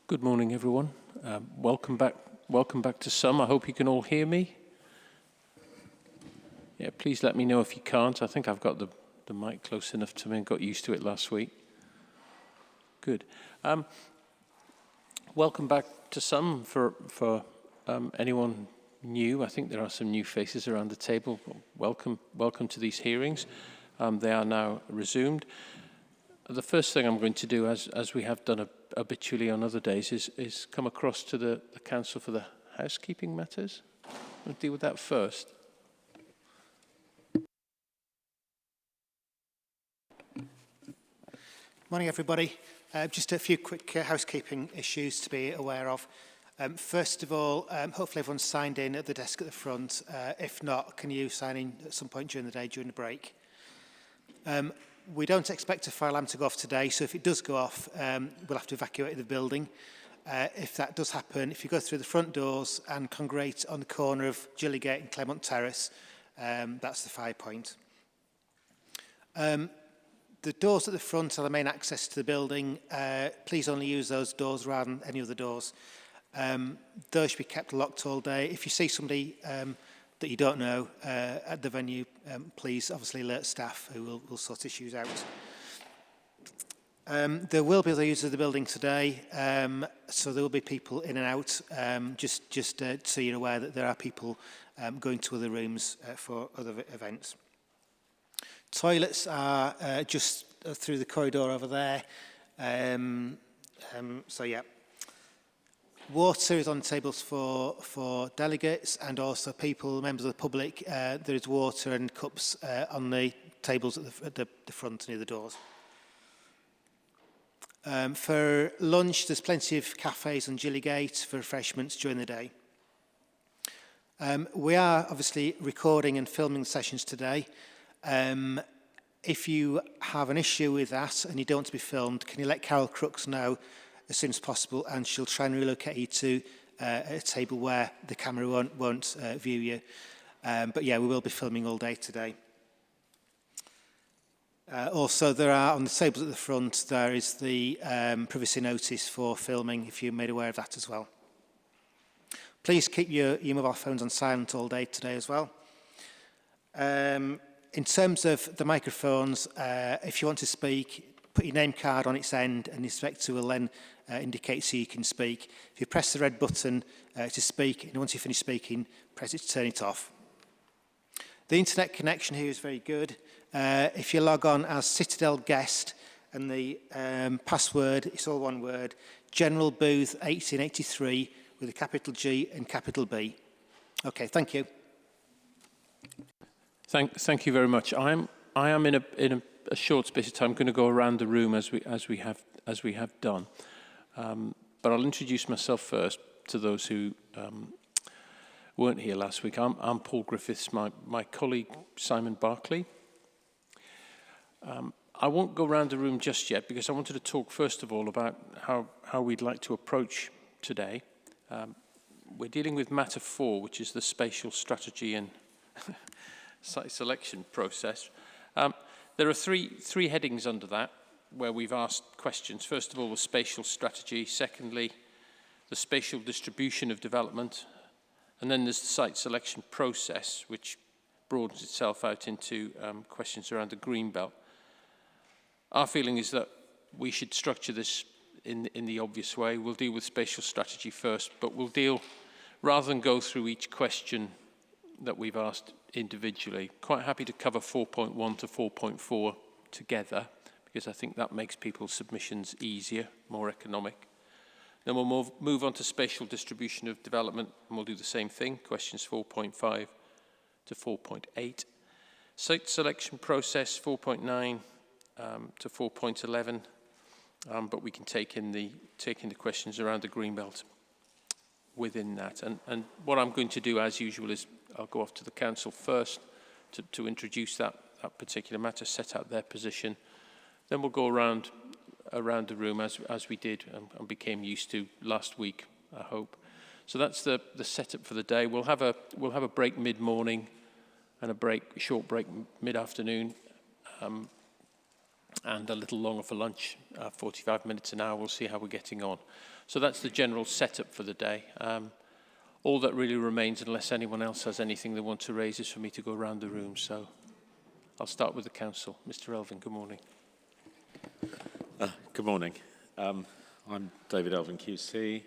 Good morning, everyone. Welcome back to some. I hope you can all hear me. Yeah, please let me know if you can't. I think I've got the mic close enough to me and got used to it last week. Good. Welcome back to some for anyone new. I think there are some new faces around the table. Welcome to these hearings. They are now resumed. The first thing I'm going to do, as we have done habitually on other days, is come across to the Council for the housekeeping matters. I'll deal with that first. Morning, everybody. Just a few quick housekeeping issues to be aware of. First of all, hopefully everyone's signed in at the desk at the front. If not, can you sign in at some point during the day, during the break? We don't expect a fire alarm to go off today, so if it does go off, we'll have to evacuate the building. If that does happen, if you go through the front doors and congregate on the corner of Gillygate and Claremont Terrace, that's the fire point. The doors at the front are the main access to the building. Please only use those doors rather than any other doors. Those should be kept locked all day. If you see somebody that you don't know at the venue, please obviously alert staff who will sort issues out. There will be other users of the building today, so there will be people in and out, just so you're aware that there are people going to other rooms for other events. Toilets are just through the corridor over there, so yeah. Water is on tables for delegates and also people, members of the public. There is water and cups on the tables at the front near the doors. For lunch, there's plenty of cafes on Gillygate for refreshments during the day. We are obviously recording and filming sessions today. If you have an issue with that and you don't want to be filmed, can you let Carol Crooks know as soon as possible, and she'll try and relocate you to a table where the camera won't view you. But yeah, we will be filming all day today. Also, there are on the tables at the front, there is the privacy notice for filming, if you're made aware of that as well. Please keep your mobile phones on silent all day today as well. In terms of the microphones, if you want to speak, put your name card on its end and the inspector will then indicate so you can speak. If you press the red button to speak, and once you finish speaking, press it to turn it off. The internet connection here is very good. If you log on as Citadel Guest and the password, it's all one word, General Booth 1883 with a capital G and capital B. Okay, thank you. Thank you very much. I am in a short space of time going to go around the room as we have done, but I'll introduce myself first to those who weren't here last week. I'm Paul Griffiths. My colleague Simon Barclay. I won't go around the room just yet because I wanted to talk first of all about how we'd like to approach today. We're dealing with matter 4, which is the spatial strategy and site selection process. There are three headings under that where we've asked questions. First of all, the spatial strategy. Secondly, the spatial distribution of development. And then there's the site selection process, which broadens itself out into questions around the greenbelt. Our feeling is that we should structure this in the obvious way. We'll deal with spatial strategy first, but we'll deal, rather than go through each question that we've asked individually, quite happy to cover 4.1 to 4.4 together, because I think that makes people's submissions easier, more economic. Then we'll move on to spatial distribution of development, and we'll do the same thing, questions 4.5 to 4.8. Site selection process, 4.9 to 4.11, but we can take in the questions around the greenbelt within that. And what I'm going to do, as usual, is I'll go off to the council first to introduce that particular matter, set out their position. Then we'll go around the room as we did and became used to last week, I hope. So that's the setup for the day. We'll have a break mid-morning and a short break mid-afternoon. and a little longer for lunch, 45 minutes an hour. We'll see how we're getting on. So that's the general setup for the day. All that really remains, unless anyone else has anything they want to raise, is for me to go around the room. So I'll start with the council. Mr. Elvin, good morning. Good morning. I'm David Elvin QC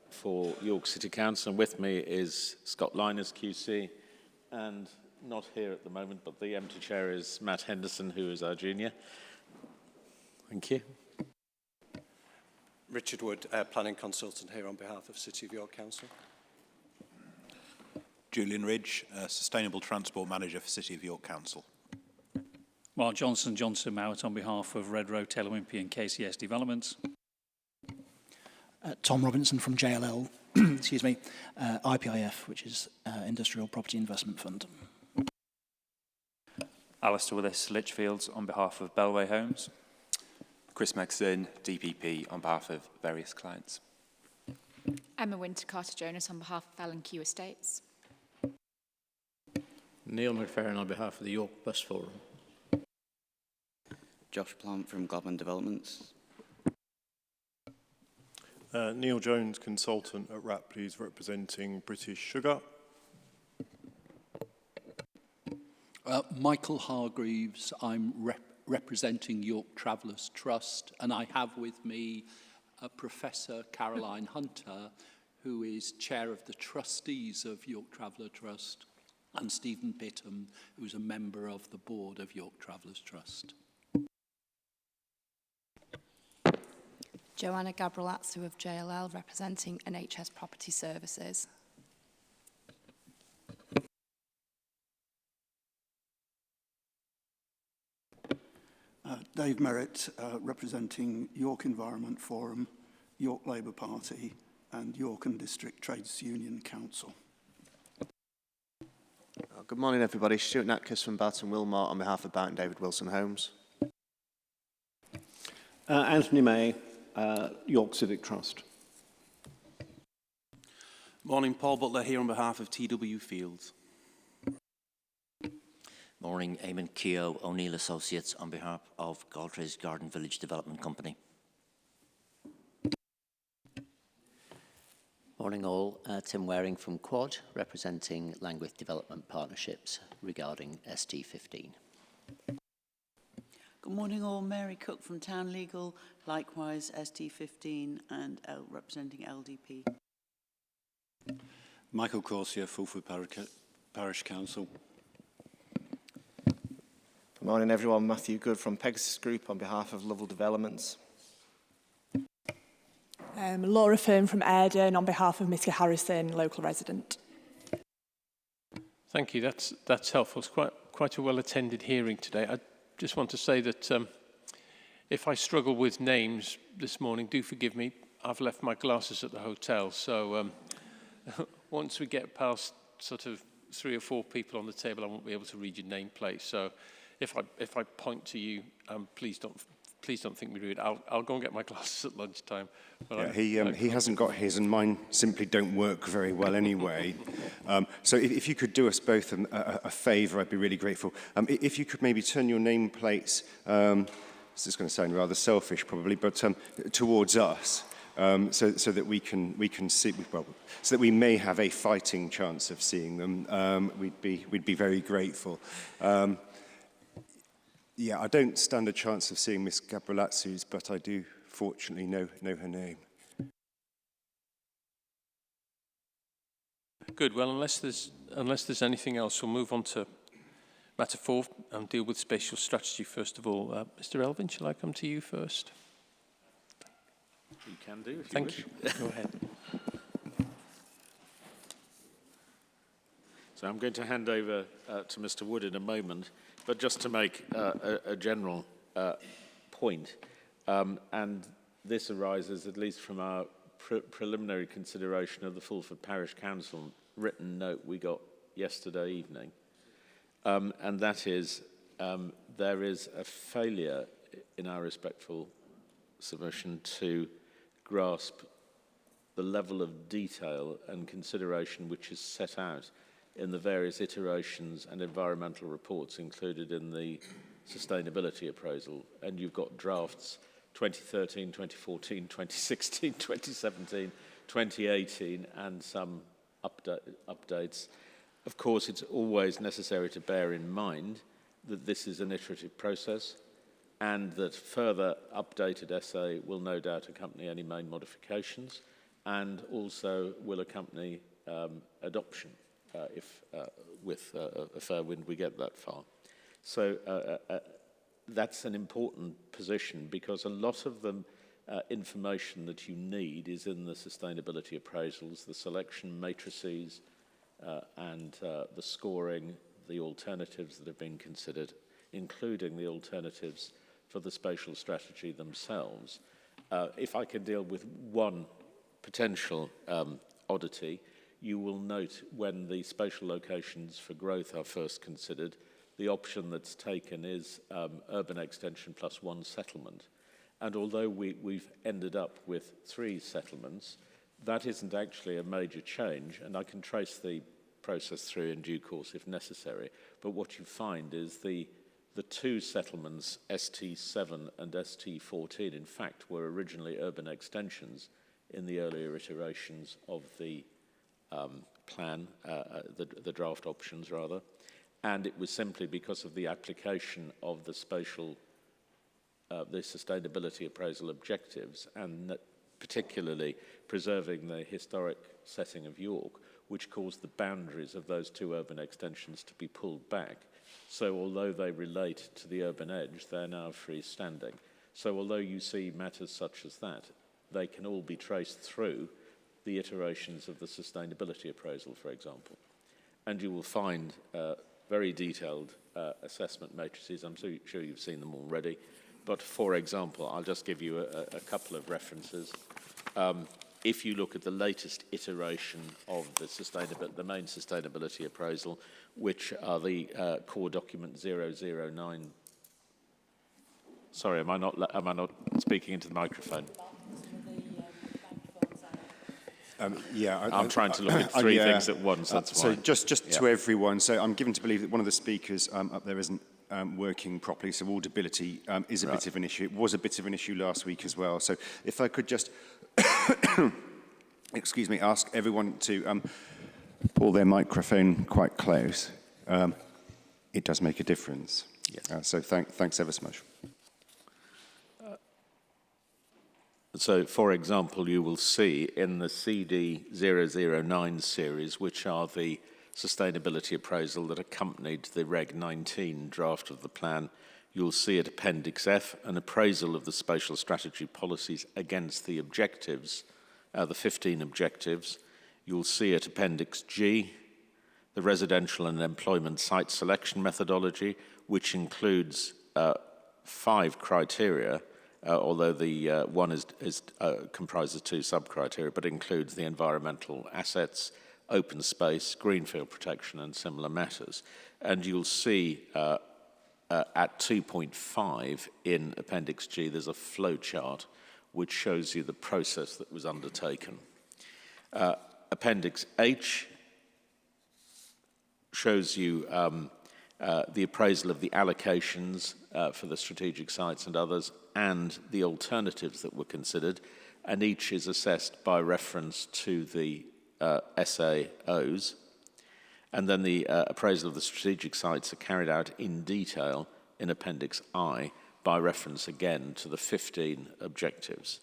for York City Council, and with me is Scott Linus QC, and not here at the moment, but the empty chair is Matt Henderson, who is our junior. Thank you. Richard Wood, planning consultant here on behalf of City of York Council. Julian Ridge, Sustainable Transport Manager for City of York Council. Mark Johnson, Johnson Mowat on behalf of Red Road, Taylor Wimpey and KCS Developments. Tom Robinson from JLL, excuse me, IPIF, which is Industrial Property Investment Fund. Alistair Willis, Lichfields on behalf of Bellway Homes. Chris Maxson, DPP on behalf of various clients. Emma Winter Carter-Jonas on behalf of L&Q Estates. Neil McFerrin on behalf of the York Bus Forum. Josh Plant from Gladman Developments. Neil Jones, consultant at Rapley's, representing British Sugar. Michael Hargreaves, I'm representing York Travellers Trust, and I have with me Professor Caroline Hunter, who is chair of the trustees of York Traveller Trust, and Stephen Pittham, who is a member of the board of York Travellers Trust. Joanna Gabrielazou of JLL, representing NHS Property Services. Dave Merritt, representing York Environment Forum, York Labour Party and York and District Trades Union Council. Good morning, everybody. Stuart Natkus from Barton Wilmot on behalf of Barton David Wilson Homes. Anthony May, York Civic Trust. Morning, Paul Butler here on behalf of TW Fields. Morning, Eamon Keogh, O'Neill Associates on behalf of Galtrays Garden Village Development Company. Morning all, Tim Waring from Quad, representing Langwith Development Partnerships regarding ST15. Good morning all, Mary Cook from Town Legal, likewise ST15 and representing LDP. Michael Corsia, Fulford Parish Council. Good morning, everyone. Matthew Good from Pegasus Group on behalf of Lovell Developments. Laura Fern from Ayrden on behalf of Mr Harrison, local resident. Thank you. That's helpful. It's quite a well-attended hearing today. I just want to say that if I struggle with names this morning, do forgive me. I've left my glasses at the hotel, so once we get past sort of 3 or 4 people on the table, I won't be able to read your nameplate. So if I point to you, please don't think me rude. I'll go and get my glasses at lunchtime. But yeah, he hasn't got his, and mine simply don't work very well anyway. So if you could do us both a favour, I'd be really grateful. If you could maybe turn your nameplates, this is going to sound rather selfish probably, but towards us, so that we can see, well, so that we may have a fighting chance of seeing them. We'd be very grateful. Yeah, I don't stand a chance of seeing Miss Gabrielazou's, but I do fortunately know her name. Good. Well, unless there's anything else, we'll move on to matter 4 and deal with spatial strategy first of all. Mr. Elvin, shall I come to you first? You can do if you Thank wish. you. Go ahead. So I'm going to hand over to Mr. Wood in a moment, but just to make a general point, and this arises at least from our preliminary consideration of the Fulford Parish Council written note we got yesterday evening, and that is there is a failure in our respectful submission to grasp the level of detail and consideration which is set out in the various iterations and environmental reports included in the sustainability appraisal, and you've got drafts 2013, 2014, 2016, 2017, 2018, and some updates. Of course, it's always necessary to bear in mind that this is an iterative process and that further updated essay will no doubt accompany any main modifications and also will accompany adoption if with a fair wind we get that far. So that's an important position because a lot of the information that you need is in the sustainability appraisals, the selection matrices, and the scoring, the alternatives that have been considered, including the alternatives for the spatial strategy themselves. If I can deal with one potential oddity, you will note when the spatial locations for growth are first considered, the option that's taken is urban extension plus one settlement. And although we've ended up with 3 settlements, that isn't actually a major change, and I can trace the process through in due course if necessary. But what you find is the 2 settlements, ST7 and ST14, in fact, were originally urban extensions in the earlier iterations of the plan, the draft options rather. And it was simply because of the application of the spatial, the sustainability appraisal objectives, and particularly preserving the historic setting of York, which caused the boundaries of those 2 urban extensions to be pulled back. So although they relate to the urban edge, they're now freestanding. So although you see matters such as that, they can all be traced through the iterations of the sustainability appraisal, for example. And you will find very detailed assessment matrices. I'm sure you've seen them already. But for example, I'll just give you a couple of references. If you look at the latest iteration of the main sustainability appraisal, which are the core document 009. Sorry, am I not speaking into the microphone? I'm trying to look at 3 things at once. That's why. So just to everyone. So I'm given to believe that one of the speakers up there isn't working properly. So audibility is a bit of an issue. It was a bit of an issue last week as well. So if I could just, excuse me, ask everyone to pull their microphone quite close. It does make a difference. Yes. So thanks ever so much. So, for example, you will see in the CD 009 series, which are the sustainability appraisal that accompanied the Reg 19 draft of the plan, you'll see at Appendix F an appraisal of the spatial strategy policies against the objectives, the 15 objectives. You'll see at Appendix G the residential and employment site selection methodology, which includes 5 criteria, although the one comprises 2 sub-criteria, but includes the environmental assets, open space, greenfield protection, and similar matters. And you'll see at 2.5 in Appendix G, there's a flow chart which shows you the process that was undertaken. Appendix H shows you the appraisal of the allocations for the strategic sites and others, and the alternatives that were considered, and each is assessed by reference to the SAOs. And then the appraisal of the strategic sites are carried out in detail in Appendix I by reference again to the 15 objectives.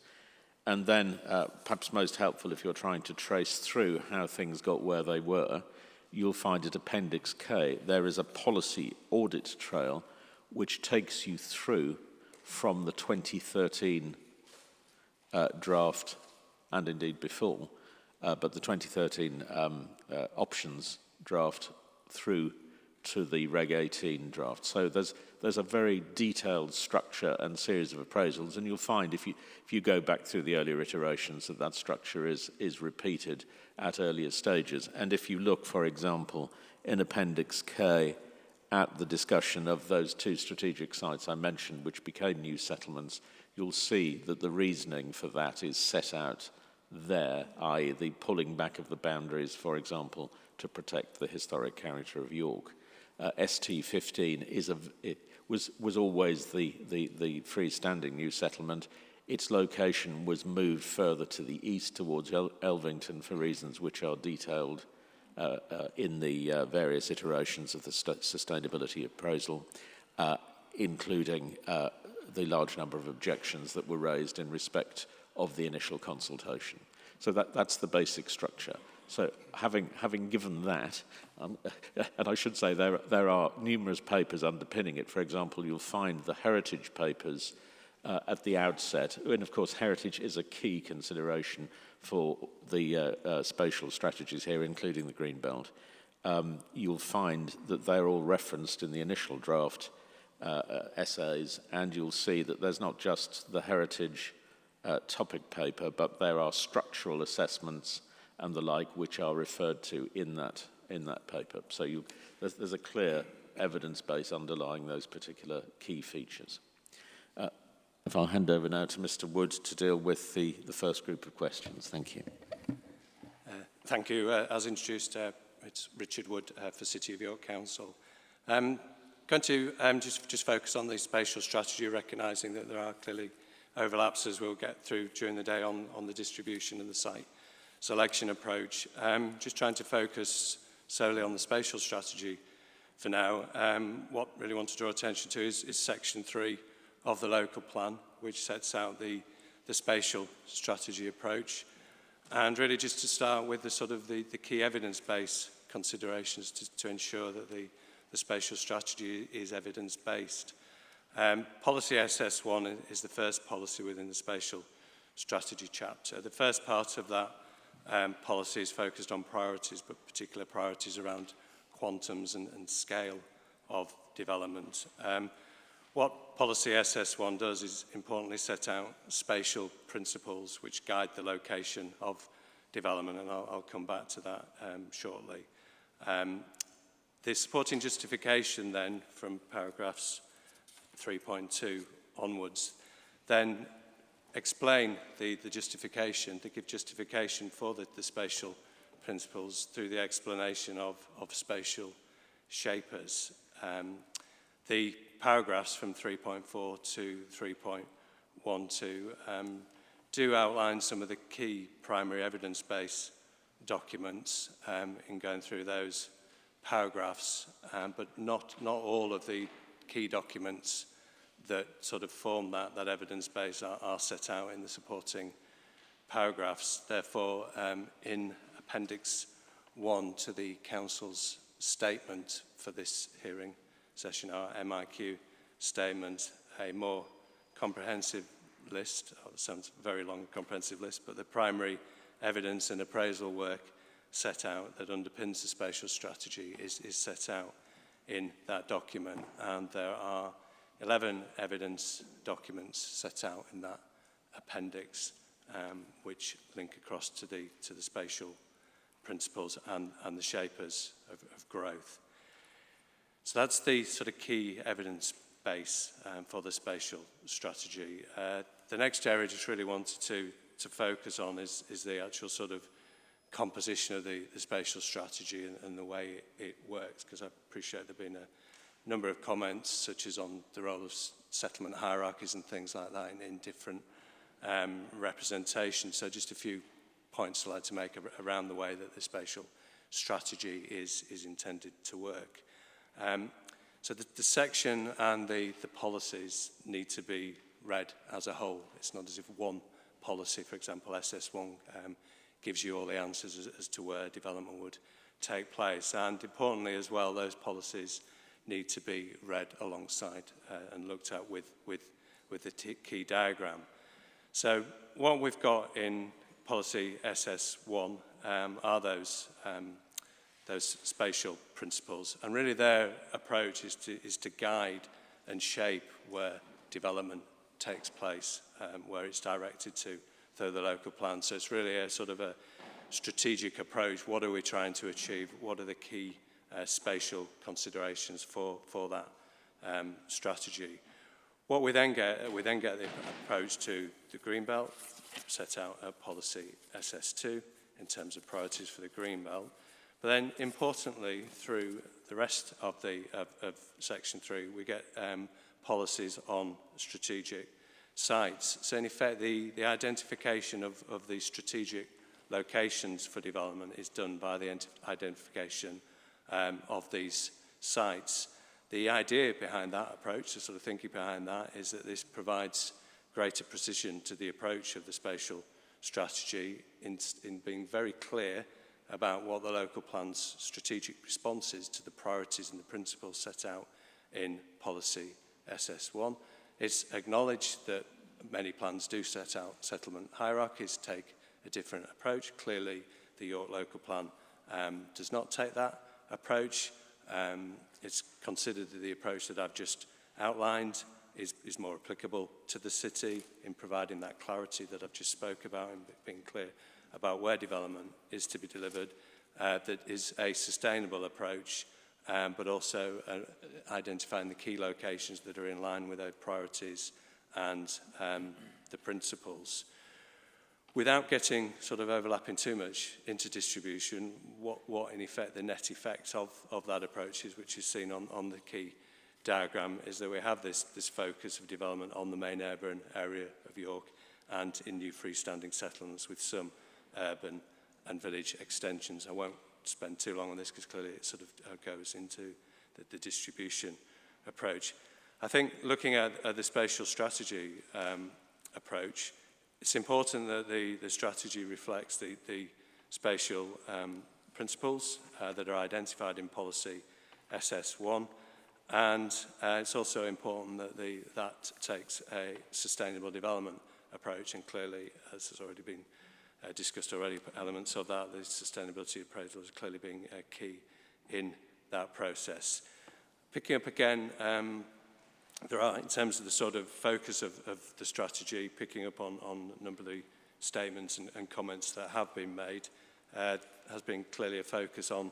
And then, perhaps most helpful if you're trying to trace through how things got where they were, you'll find at Appendix K there is a policy audit trail which takes you through from the 2013 draft, and indeed before, but the 2013 options draft through to the Reg 18 draft. So there's a very detailed structure and series of appraisals, and you'll find if you go back through the earlier iterations that structure is repeated at earlier stages. And if you look, for example, in Appendix K at the discussion of those 2 strategic sites I mentioned, which became new settlements, you'll see that the reasoning for that is set out there, i.e. the pulling back of the boundaries, for example, to protect the historic character of York. ST15 was always the freestanding new settlement. Its location was moved further to the east towards Elvington for reasons which are detailed in the various iterations of the sustainability appraisal, including the large number of objections that were raised in respect of the initial consultation. So that's the basic structure. So having given that, and I should say there are numerous papers underpinning it. For example, you'll find the heritage papers at the outset, and of course heritage is a key consideration for the spatial strategies here, including the Greenbelt. You'll find that they're all referenced in the initial draft essays, and you'll see that there's not just the heritage topic paper, but there are structural assessments and the like which are referred to in that paper. So there's a clear evidence base underlying those particular key features. If I'll hand over now to Mr. Wood to deal with the first group of questions. Thank you. Thank you. As introduced, it's Richard Wood for City of York Council. Going to just focus on the spatial strategy, recognising that there are clearly overlaps as we'll get through during the day on the distribution and the site selection approach. Just trying to focus solely on the spatial strategy for now. What really want to draw attention to is section 3 of the local plan, which sets out the spatial strategy approach. And really just to start with the key evidence-based considerations to ensure that the spatial strategy is evidence-based. Policy SS1 is the first policy within the spatial strategy chapter. The first part of that policy is focused on priorities, but particular priorities around quantums and scale of development. What policy SS1 does is importantly set out spatial principles which guide the location of development, and I'll come back to that shortly. The supporting justification then from paragraphs 3.2 onwards then explain the justification, to give justification for the spatial principles through the explanation of spatial shapers. The paragraphs from 3.4 to 3.12 do outline some of the key primary evidence-based documents in going through those paragraphs, but not all of the key documents that sort of form that evidence base are set out in the supporting paragraphs. Therefore, in Appendix 1 to the Council's statement for this hearing session, our MIQ statement, a more comprehensive list, it sounds a very long comprehensive list, but the primary evidence and appraisal work set out that underpins the spatial strategy is set out in that document, and there are 11 evidence documents set out in that appendix, which link across to the spatial principles and the shapers of growth. So that's the sort of key evidence base for the spatial strategy. The next area I just really wanted to focus on is the actual sort of composition of the spatial strategy and the way it works, because I appreciate there have been a number of comments, such as on the role of settlement hierarchies and things like that in different representations. So just a few points I'd like to make around the way that the spatial strategy is intended to work. So the section and the policies need to be read as a whole. It's not as if one policy, for example, SS1, gives you all the answers as to where development would take place. And importantly as well, those policies need to be read alongside and looked at with the key diagram. So what we've got in policy SS1 are those spatial principles, and really their approach is to guide and shape where development takes place, where it's directed to through the local plan. So it's really a sort of a strategic approach. What are we trying to achieve? What are the key spatial considerations for that strategy? What we then get the approach to the Greenbelt, set out a policy SS2 in terms of priorities for the Greenbelt. But then importantly, through the rest of Section 3, we get policies on strategic sites. So in effect, the identification of these strategic locations for development is done by the identification of these sites. The idea behind that approach, the sort of thinking behind that, is that this provides greater precision to the approach of the spatial strategy in being very clear about what the local plan's strategic response is to the priorities and the principles set out in policy SS1. It's acknowledged that many plans do set out settlement hierarchies, take a different approach. Clearly, the York local plan does not take that approach. It's considered that the approach that I've just outlined is more applicable to the city in providing that clarity that I've just spoke about and being clear about where development is to be delivered, that is a sustainable approach, but also identifying the key locations that are in line with those priorities and the principles. Without getting sort of overlapping too much into distribution, what in effect the net effect of that approach is, which is seen on the key diagram, is that we have this focus of development on the main urban area of York and in new freestanding settlements with some urban and village extensions. I won't spend too long on this because clearly it sort of goes into the distribution approach. I think looking at the spatial strategy approach, it's important that the strategy reflects the spatial principles that are identified in policy SS1, and it's also important that that takes a sustainable development approach, and clearly, as has already been discussed already, elements of that, the sustainability appraisal is clearly being key in that process. Picking up again, there are, in terms of the sort of focus of the strategy, picking up on a number of the statements and comments that have been made, has been clearly a focus on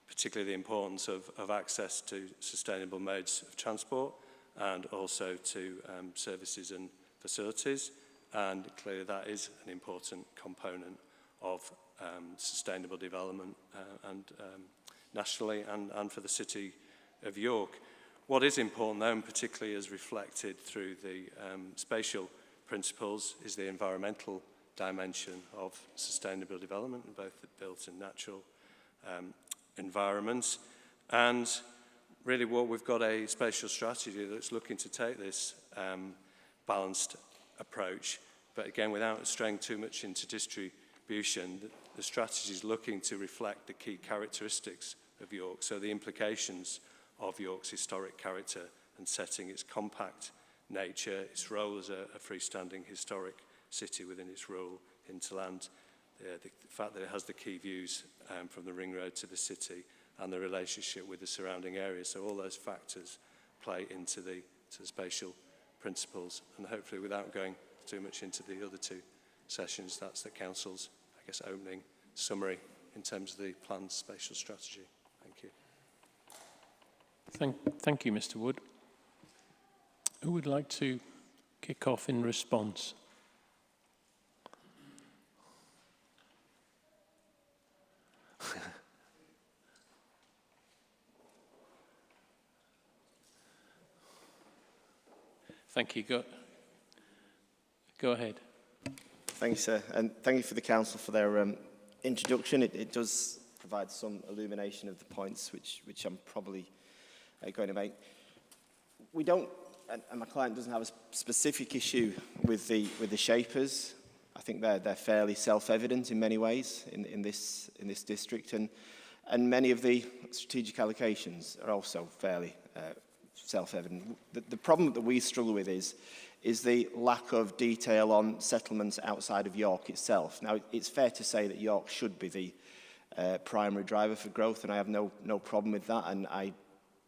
particularly the importance of access to sustainable modes of transport and also to services and facilities. And clearly that is an important component of sustainable development and nationally and for the city of York. What is important, though, and particularly as reflected through the spatial principles, is the environmental dimension of sustainable development in both the built and natural environments. And really what we've got a spatial strategy that's looking to take this balanced approach, but again, without straying too much into distribution, the strategy is looking to reflect the key characteristics of York, so the implications of York's historic character and setting, its compact nature, its role as a freestanding historic city within its rural hinterland, the fact that it has the key views from the ring road to the city and the relationship with the surrounding areas. So all those factors play into the spatial principles, and hopefully without going too much into the other two sessions, that's the Council's, I guess, opening summary in terms of the planned spatial strategy. Thank you. Thank you, Mr. Wood. Who would like to kick off in response? Thank you. Go ahead. Thank you, sir. And thank you for the Council for their introduction. It does provide some illumination of the points which I'm probably going to make. We don't, and my client doesn't have a specific issue with the shapers. I think they're fairly self-evident in many ways in this district, and many of the strategic allocations are also fairly self-evident. The problem that we struggle with is the lack of detail on settlements outside of York itself. Now, it's fair to say that York should be the primary driver for growth, and I have no problem with that, and I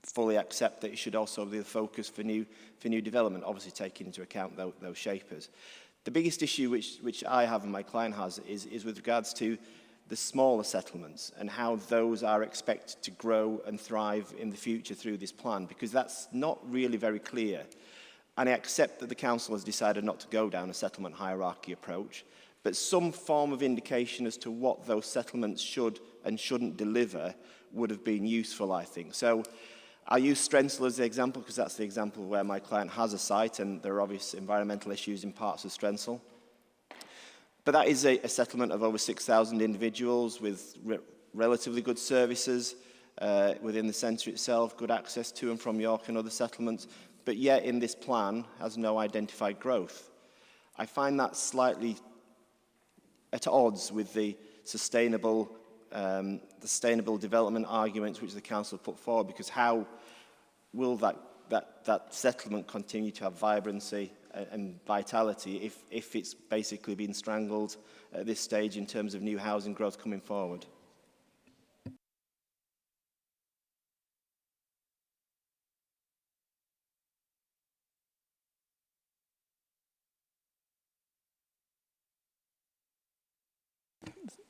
fully accept that it should also be the focus for new development, obviously taking into account those shapers. The biggest issue which I have and my client has is with regards to the smaller settlements and how those are expected to grow and thrive in the future through this plan, because that's not really very clear. And I accept that the Council has decided not to go down a settlement hierarchy approach, but some form of indication as to what those settlements should and shouldn't deliver would have been useful, I think. So I use Strensel as the example because that's the example where my client has a site and there are obvious environmental issues in parts of Strensel. But that is a settlement of over 6,000 individuals with relatively good services within the centre itself, good access to and from York and other settlements, but yet in this plan has no identified growth. I find that slightly at odds with the sustainable development arguments which the council put forward, because how will that settlement continue to have vibrancy and vitality if it's basically been strangled at this stage in terms of new housing growth coming forward?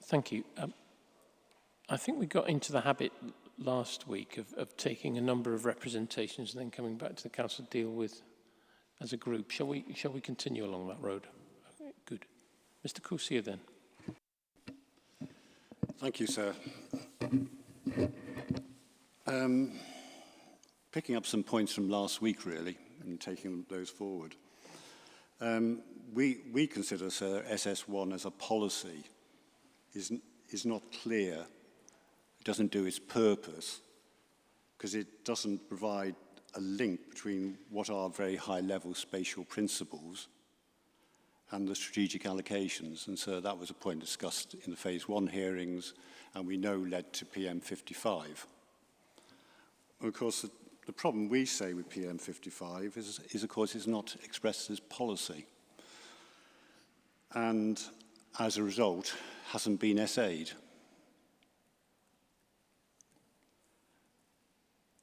Thank you. I think we got into the habit last week of taking a number of representations and then coming back to the council to deal with as a group. Shall we continue along that road? Okay, good. Mr. Coursier then. Thank you, sir. Picking up some points from last week, really, and taking those forward. We consider, sir, SS1 as a policy is not clear. It doesn't do its purpose because it doesn't provide a link between what are very high-level spatial principles and the strategic allocations. And so that was a point discussed in the Phase 1 hearings and we know led to PM55. Of course, the problem we say with PM55 is of course, it's not expressed as policy. And as a result, hasn't been essayed.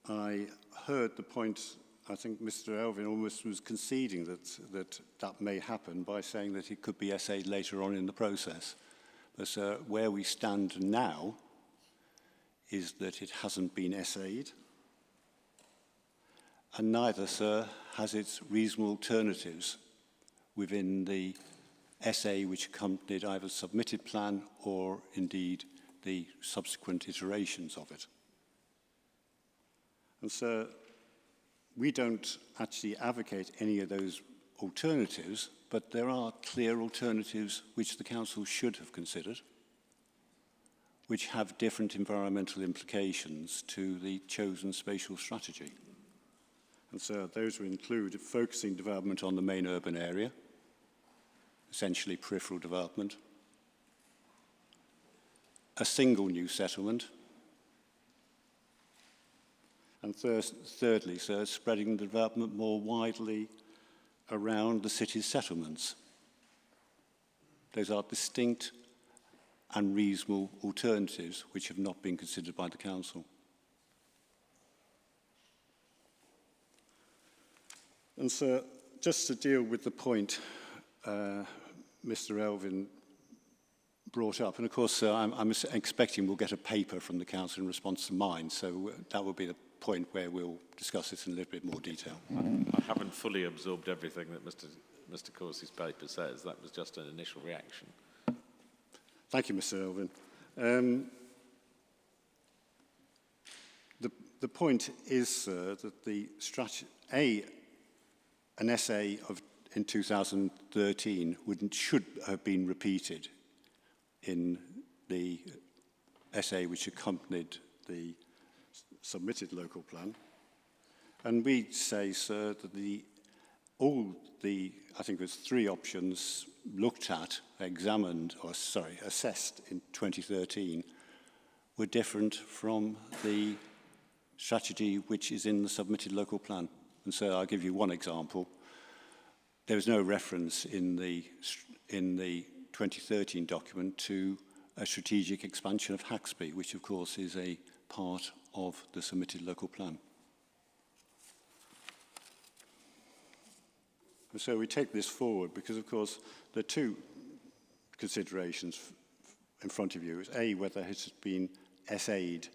I heard the point, I think Mr. Elvin almost was conceding that may happen by saying that it could be essayed later on in the process. But where we stand now is that it hasn't been essayed, and neither, sir, has its reasonable alternatives within the essay which accompanied either the submitted plan or indeed the subsequent iterations of it. And so we don't actually advocate any of those alternatives, but there are clear alternatives which the council should have considered, which have different environmental implications to the chosen spatial strategy. And so those would include focusing development on the main urban area, essentially peripheral development, a single new settlement, and thirdly, sir, spreading the development more widely around the city's settlements. Those are distinct and reasonable alternatives which have not been considered by the council. And so, just to deal with the point Mr. Elvin brought up, and of course I'm expecting we'll get a paper from the council in response to mine, so that will be the point where we'll discuss this in a little bit more detail. I haven't fully absorbed everything that Mr. Corsey's paper says. That was just an initial reaction. Thank you, Mr. Elvin. The point is, sir, that the strategy, an essay in 2013 should have been repeated in the essay which accompanied the submitted local plan. And we say, sir, that I think there's 3 options looked at, assessed in 2013 were different from the strategy which is in the submitted local plan. And so I'll give you one example. There was no reference in the 2013 document to a strategic expansion of Haxby, which of course is a part of the submitted local plan. And so we take this forward because, of course, there are 2 considerations in front of you. A, whether it has been essayed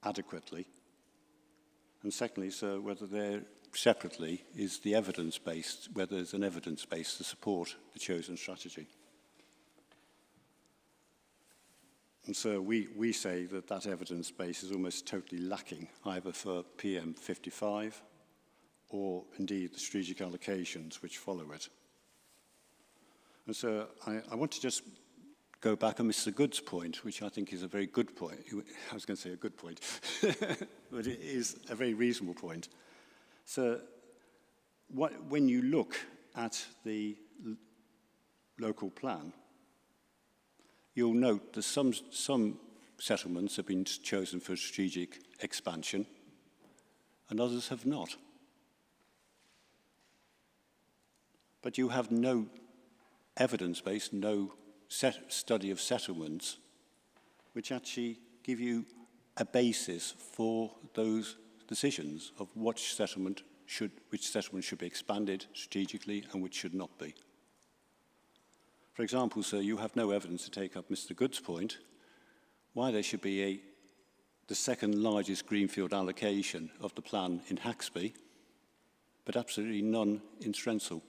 adequately, and secondly, so whether there separately is the evidence-based, whether there's an evidence base to support the chosen strategy. And so we say that that evidence base is almost totally lacking, either for PM55 or indeed the strategic allocations which follow it. And so I want to just go back on Mr. Good's point, which I think is a very good point. I was going to say a good point, but it is a very reasonable point. So when you look at the local plan, you'll note that some settlements have been chosen for strategic expansion and others have not. But you have no evidence base, no study of settlements which actually give you a basis for those decisions of which settlement should be expanded strategically and which should not be. For example, sir, you have no evidence to take up Mr. Good's point why there should be the second largest greenfield allocation of the plan in Haxby, but absolutely none in Strensall.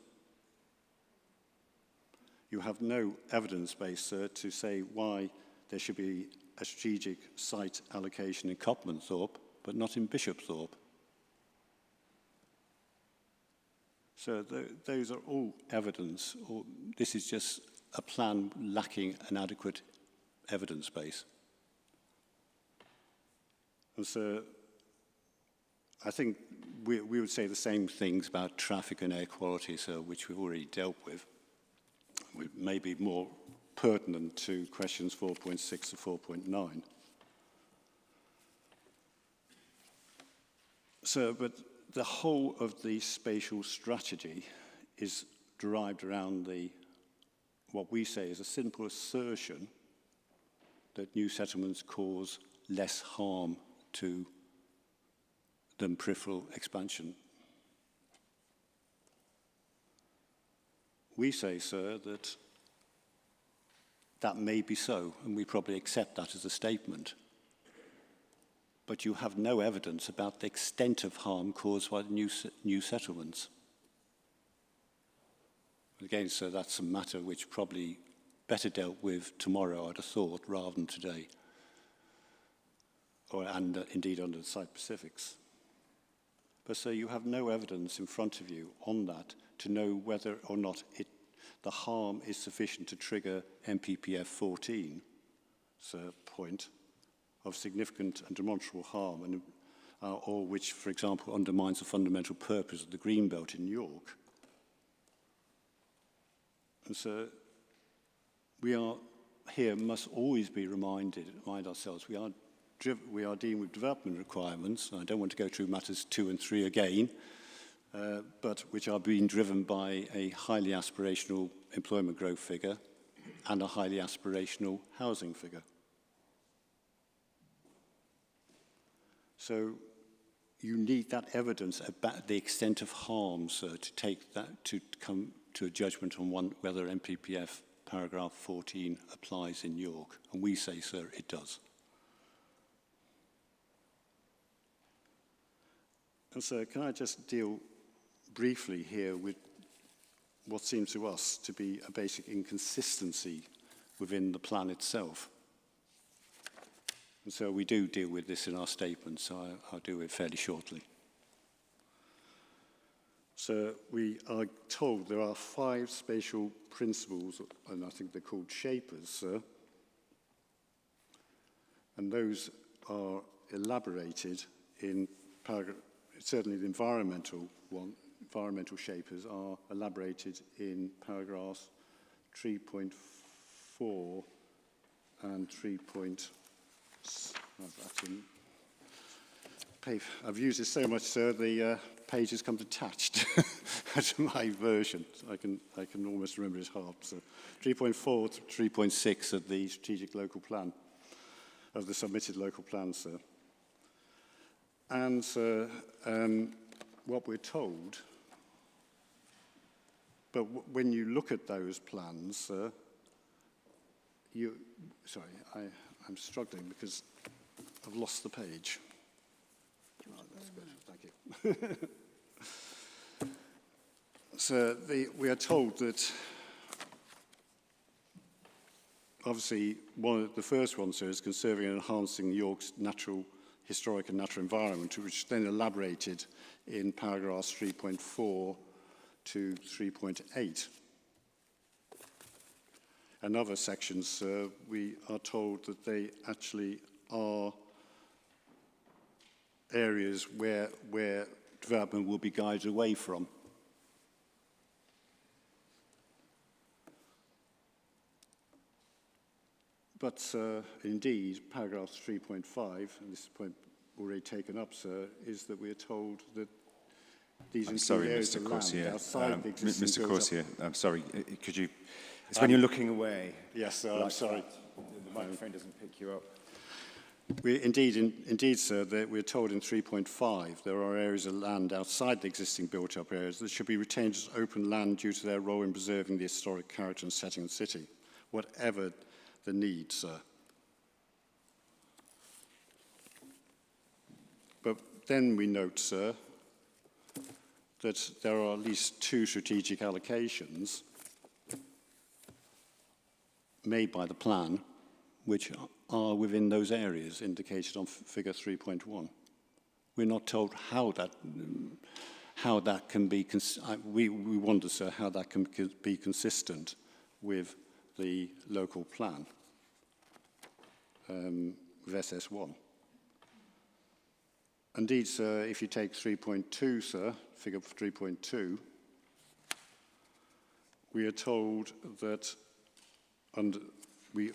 You have no evidence base, sir, to say why there should be a strategic site allocation in Copmanthorpe, but not in Bishopthorpe. So those are all evidence, or this is just a plan lacking an adequate evidence base. And so I think we would say the same things about traffic and air quality, so which we've already dealt with. We may be more pertinent to questions 4.6 to 4.9. So, but the whole of the spatial strategy is derived around what we say is a simple assertion that new settlements cause less harm than peripheral expansion. We say, sir, that may be so, and we probably accept that as a statement. But you have no evidence about the extent of harm caused by the new settlements. Again, sir, that's a matter which probably better dealt with tomorrow, I'd have thought, rather than today, and indeed under the site specifics. But, sir, you have no evidence in front of you on that to know whether or not the harm is sufficient to trigger MPPF 14, sir, point of significant and demonstrable harm, and, or which, for example, undermines the fundamental purpose of the Greenbelt in York. And so we are here must always be remind ourselves we are dealing with development requirements. I don't want to go through matters 2 and 3 again, but which are being driven by a highly aspirational employment growth figure and a highly aspirational housing figure. So you need that evidence about the extent of harm, sir, to take that to come to a judgment on whether MPPF paragraph 14 applies in York. And we say, sir, it does. And so can I just deal briefly here with what seems to us to be a basic inconsistency within the plan itself. And so we do deal with this in our statement, so I'll do it fairly shortly. So we are told there are 5 spatial principles, and I think they're called shapers, sir. And those are elaborated in paragraph, certainly the environmental shapers are elaborated in paragraphs 3.4 and 3.6. I've used this so much, sir, the pages come detached to my version. So I can almost remember it half. So 3.4 to 3.6 of the strategic local plan, of the submitted local plan, sir. And sir, what we're told, but when you look at those plans, sir, I'm struggling because I've lost the page. Oh, that's good, thank you. So we are told that obviously, the first one, sir, is conserving and enhancing York's historic and natural environment, which is then elaborated in paragraphs 3.4 to 3.8. And other sections, sir, we are told that they actually are areas where development will be guided away from. But, sir, indeed, paragraph 3.5, and this is a point already taken up, sir, is that we are told that these include areas of land outside the existing Mr. Corsier, I'm sorry, could you... It's when you're looking away. Yes, sir, I'm sorry. The microphone doesn't pick you up. Indeed, sir, that we're told in 3.5 there are areas of land outside the existing built-up areas that should be retained as open land due to their role in preserving the historic character and setting of the city, whatever the need, sir. But then we note, sir, that there are at least 2 strategic allocations made by the plan which are within those areas indicated on figure 3.1. We're not told how that can be, we wonder, sir, how that can be consistent with the local plan, with SS1. Indeed, sir, if you take 3.2, sir, figure 3.2, we are told that, and we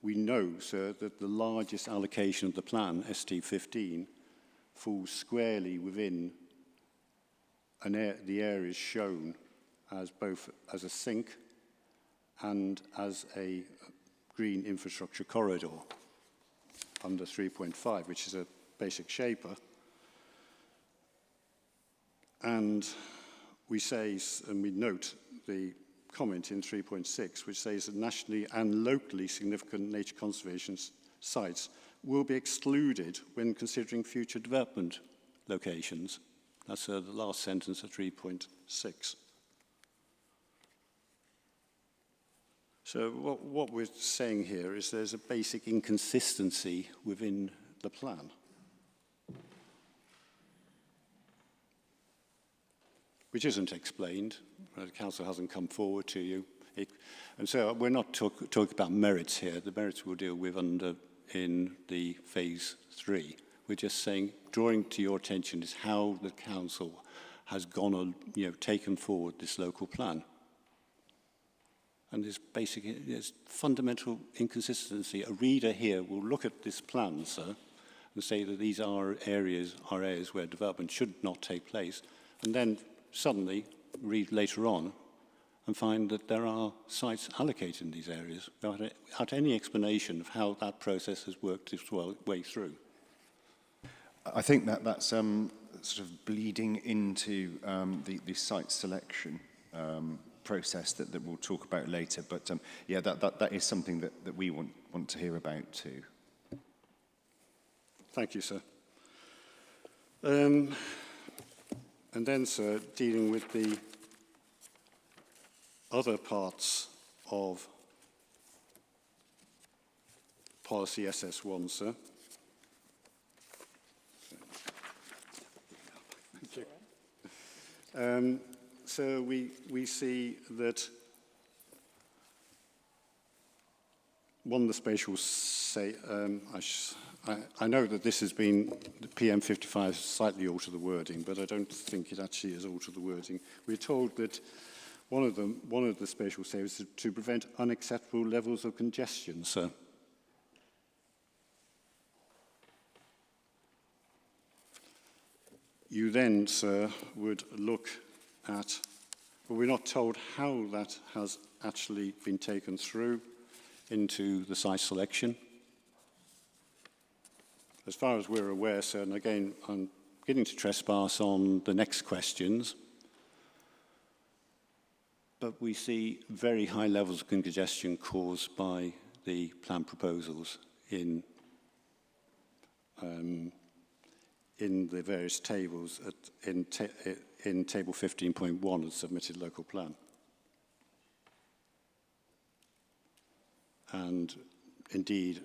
know, sir, that the largest allocation of the plan, ST15, falls squarely within the areas shown as both as a sink and as a green infrastructure corridor under 3.5, which is a basic shaper. And we say, and we note the comment in 3.6, which says that nationally and locally significant nature conservation sites will be excluded when considering future development locations. That's the last sentence of 3.6. So what we're saying here is there's a basic inconsistency within the plan. Which isn't explained. The council hasn't come forward to you. And so we're not talking about merits here. The merits we'll deal with in the phase 3. We're just saying, drawing to your attention is how the council has gone on, taken forward this local plan. And there's fundamental inconsistency. A reader here will look at this plan, sir, and say that these are areas where development should not take place, and then suddenly read later on and find that there are sites allocated in these areas without any explanation of how that process has worked its way through. I think that's sort of bleeding into the site selection process that we'll talk about later. But yeah, that is something that we want to hear about too. Thank you, sir. And then, sir, dealing with the other parts of policy SS1, sir. Thank you. So we see that one of the spatial say, I know that this has been, the PM55 has slightly altered the wording, but I don't think it actually has altered the wording. We're told that one of the spatial saves is to prevent unacceptable levels of congestion, sir. You then, sir, would look at, but we're not told how that has actually been taken through into the site selection. As far as we're aware, sir, and again, I'm beginning to trespass on the next questions, but we see very high levels of congestion caused by the plan proposals in the various tables in table 15.1 of the submitted local plan. And indeed,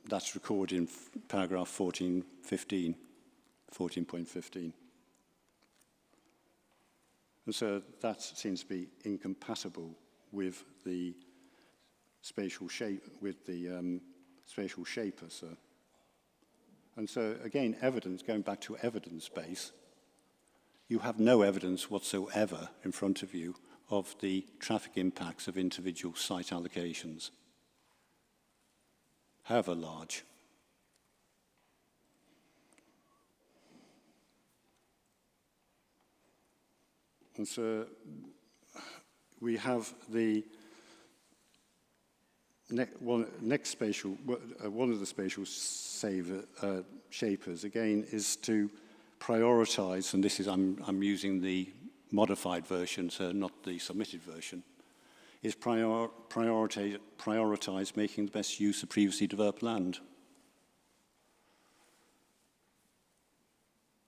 that's recorded in paragraph 14.15. And so that seems to be incompatible with the spatial shape, with the spatial shaper, sir. And so again, evidence, going back to evidence base, you have no evidence whatsoever in front of you of the traffic impacts of individual site allocations, however large. And so we have the next spatial, one of the spatial shapers, again, is to prioritize, and this is, I'm using the modified version, so not the submitted version, is prioritize making the best use of previously developed land.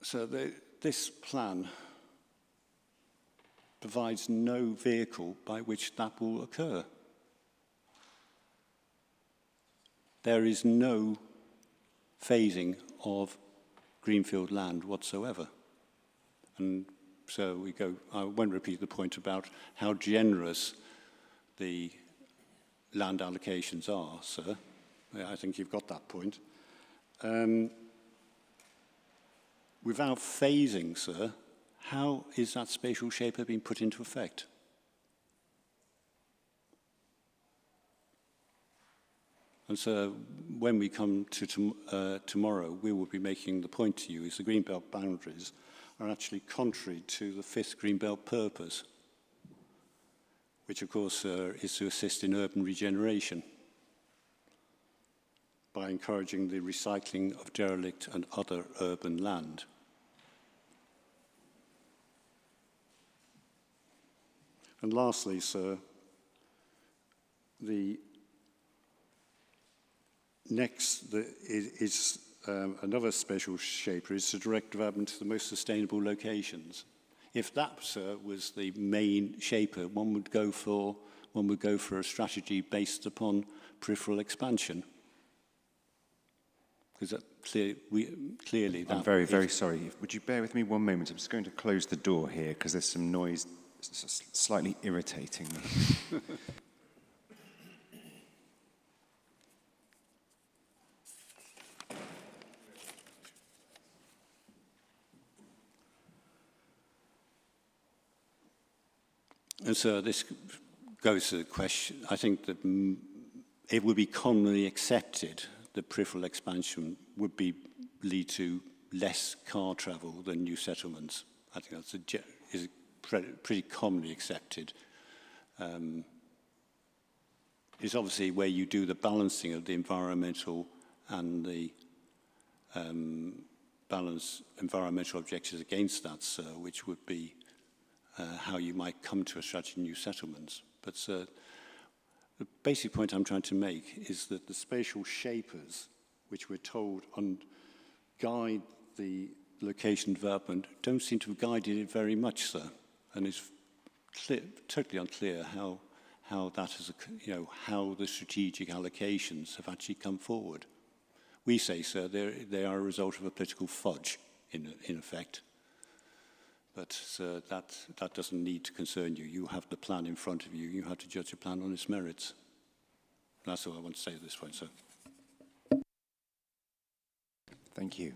So this plan provides no vehicle by which that will occur. There is no phasing of greenfield land whatsoever. And so we go, I won't repeat the point about how generous the land allocations are, sir. I think you've got that point. Without phasing, sir, how is that spatial shaper being put into effect? And so when we come to tomorrow, we will be making the point to you is the Greenbelt boundaries are actually contrary to the 5th Greenbelt purpose, which of course is to assist in urban regeneration by encouraging the recycling of derelict and other urban land. And lastly, sir, the next is another spatial shaper is to direct development to the most sustainable locations. If that, sir, was the main shaper, one would go for a strategy based upon peripheral expansion. Because that clearly that... I'm very, very sorry. Would you bear with me one moment? I'm just going to close the door here because there's some noise slightly irritating me. And so this goes to the question, I think that it would be commonly accepted that peripheral expansion would lead to less car travel than new settlements. I think that's is pretty commonly accepted. It's obviously where you do the balancing of the environmental and the environmental objectives against that, sir, which would be how you might come to a strategy in new settlements. But the basic point I'm trying to make is that the spatial shapers, which we're told guide the location development, don't seem to have guided it very much, sir. And it's totally unclear how that has, how the strategic allocations have actually come forward. We say, sir, they are a result of a political fudge, in effect. But that doesn't need to concern you. You have the plan in front of you. You have to judge a plan on its merits. That's all I want to say at this point, sir. Thank you.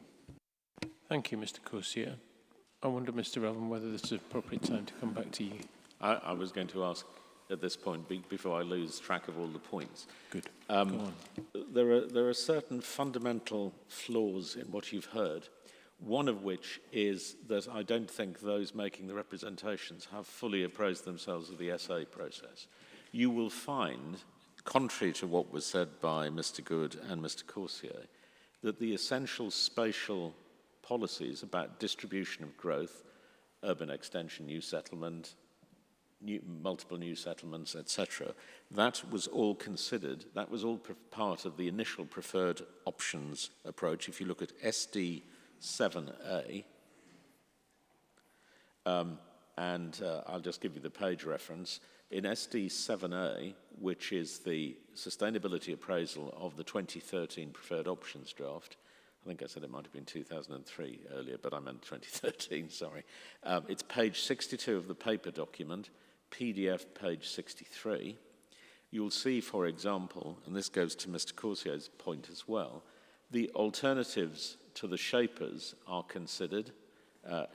Thank you, Mr. Corsia. I wonder, Mr. Relvan, whether this is an appropriate time to come back to you. I was going to ask at this point, before I lose track of all the points. Good. Go on. There are certain fundamental flaws in what you've heard. One of which is that I don't think those making the representations have fully appraised themselves of the SA process. You will find, contrary to what was said by Mr. Good and Mr. Corsier, that the essential spatial policies about distribution of growth, urban extension, new settlement, multiple new settlements, etc., that was all considered, that was all part of the initial preferred options approach. If you look at SD 7A, and I'll just give you the page reference. In SD 7A, which is the sustainability appraisal of the 2013 preferred options draft, I think I said it might have been 2003 earlier, but I meant 2013, sorry. It's page 62 of the paper document, PDF page 63. You'll see, for example, and this goes to Mr. Courcier's point as well, the alternatives to the shapers are considered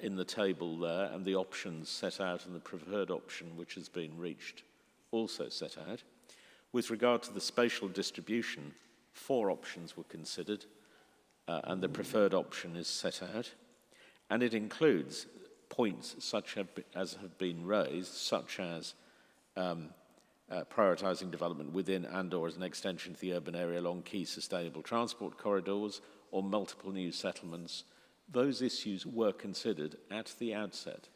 in the table there, and the options set out and the preferred option which has been reached also set out. With regard to the spatial distribution, 4 options were considered, and the preferred option is set out. And it includes points such as have been raised, such as prioritising development within and or as an extension to the urban area along key sustainable transport corridors or multiple new settlements. Those issues were considered at the outset.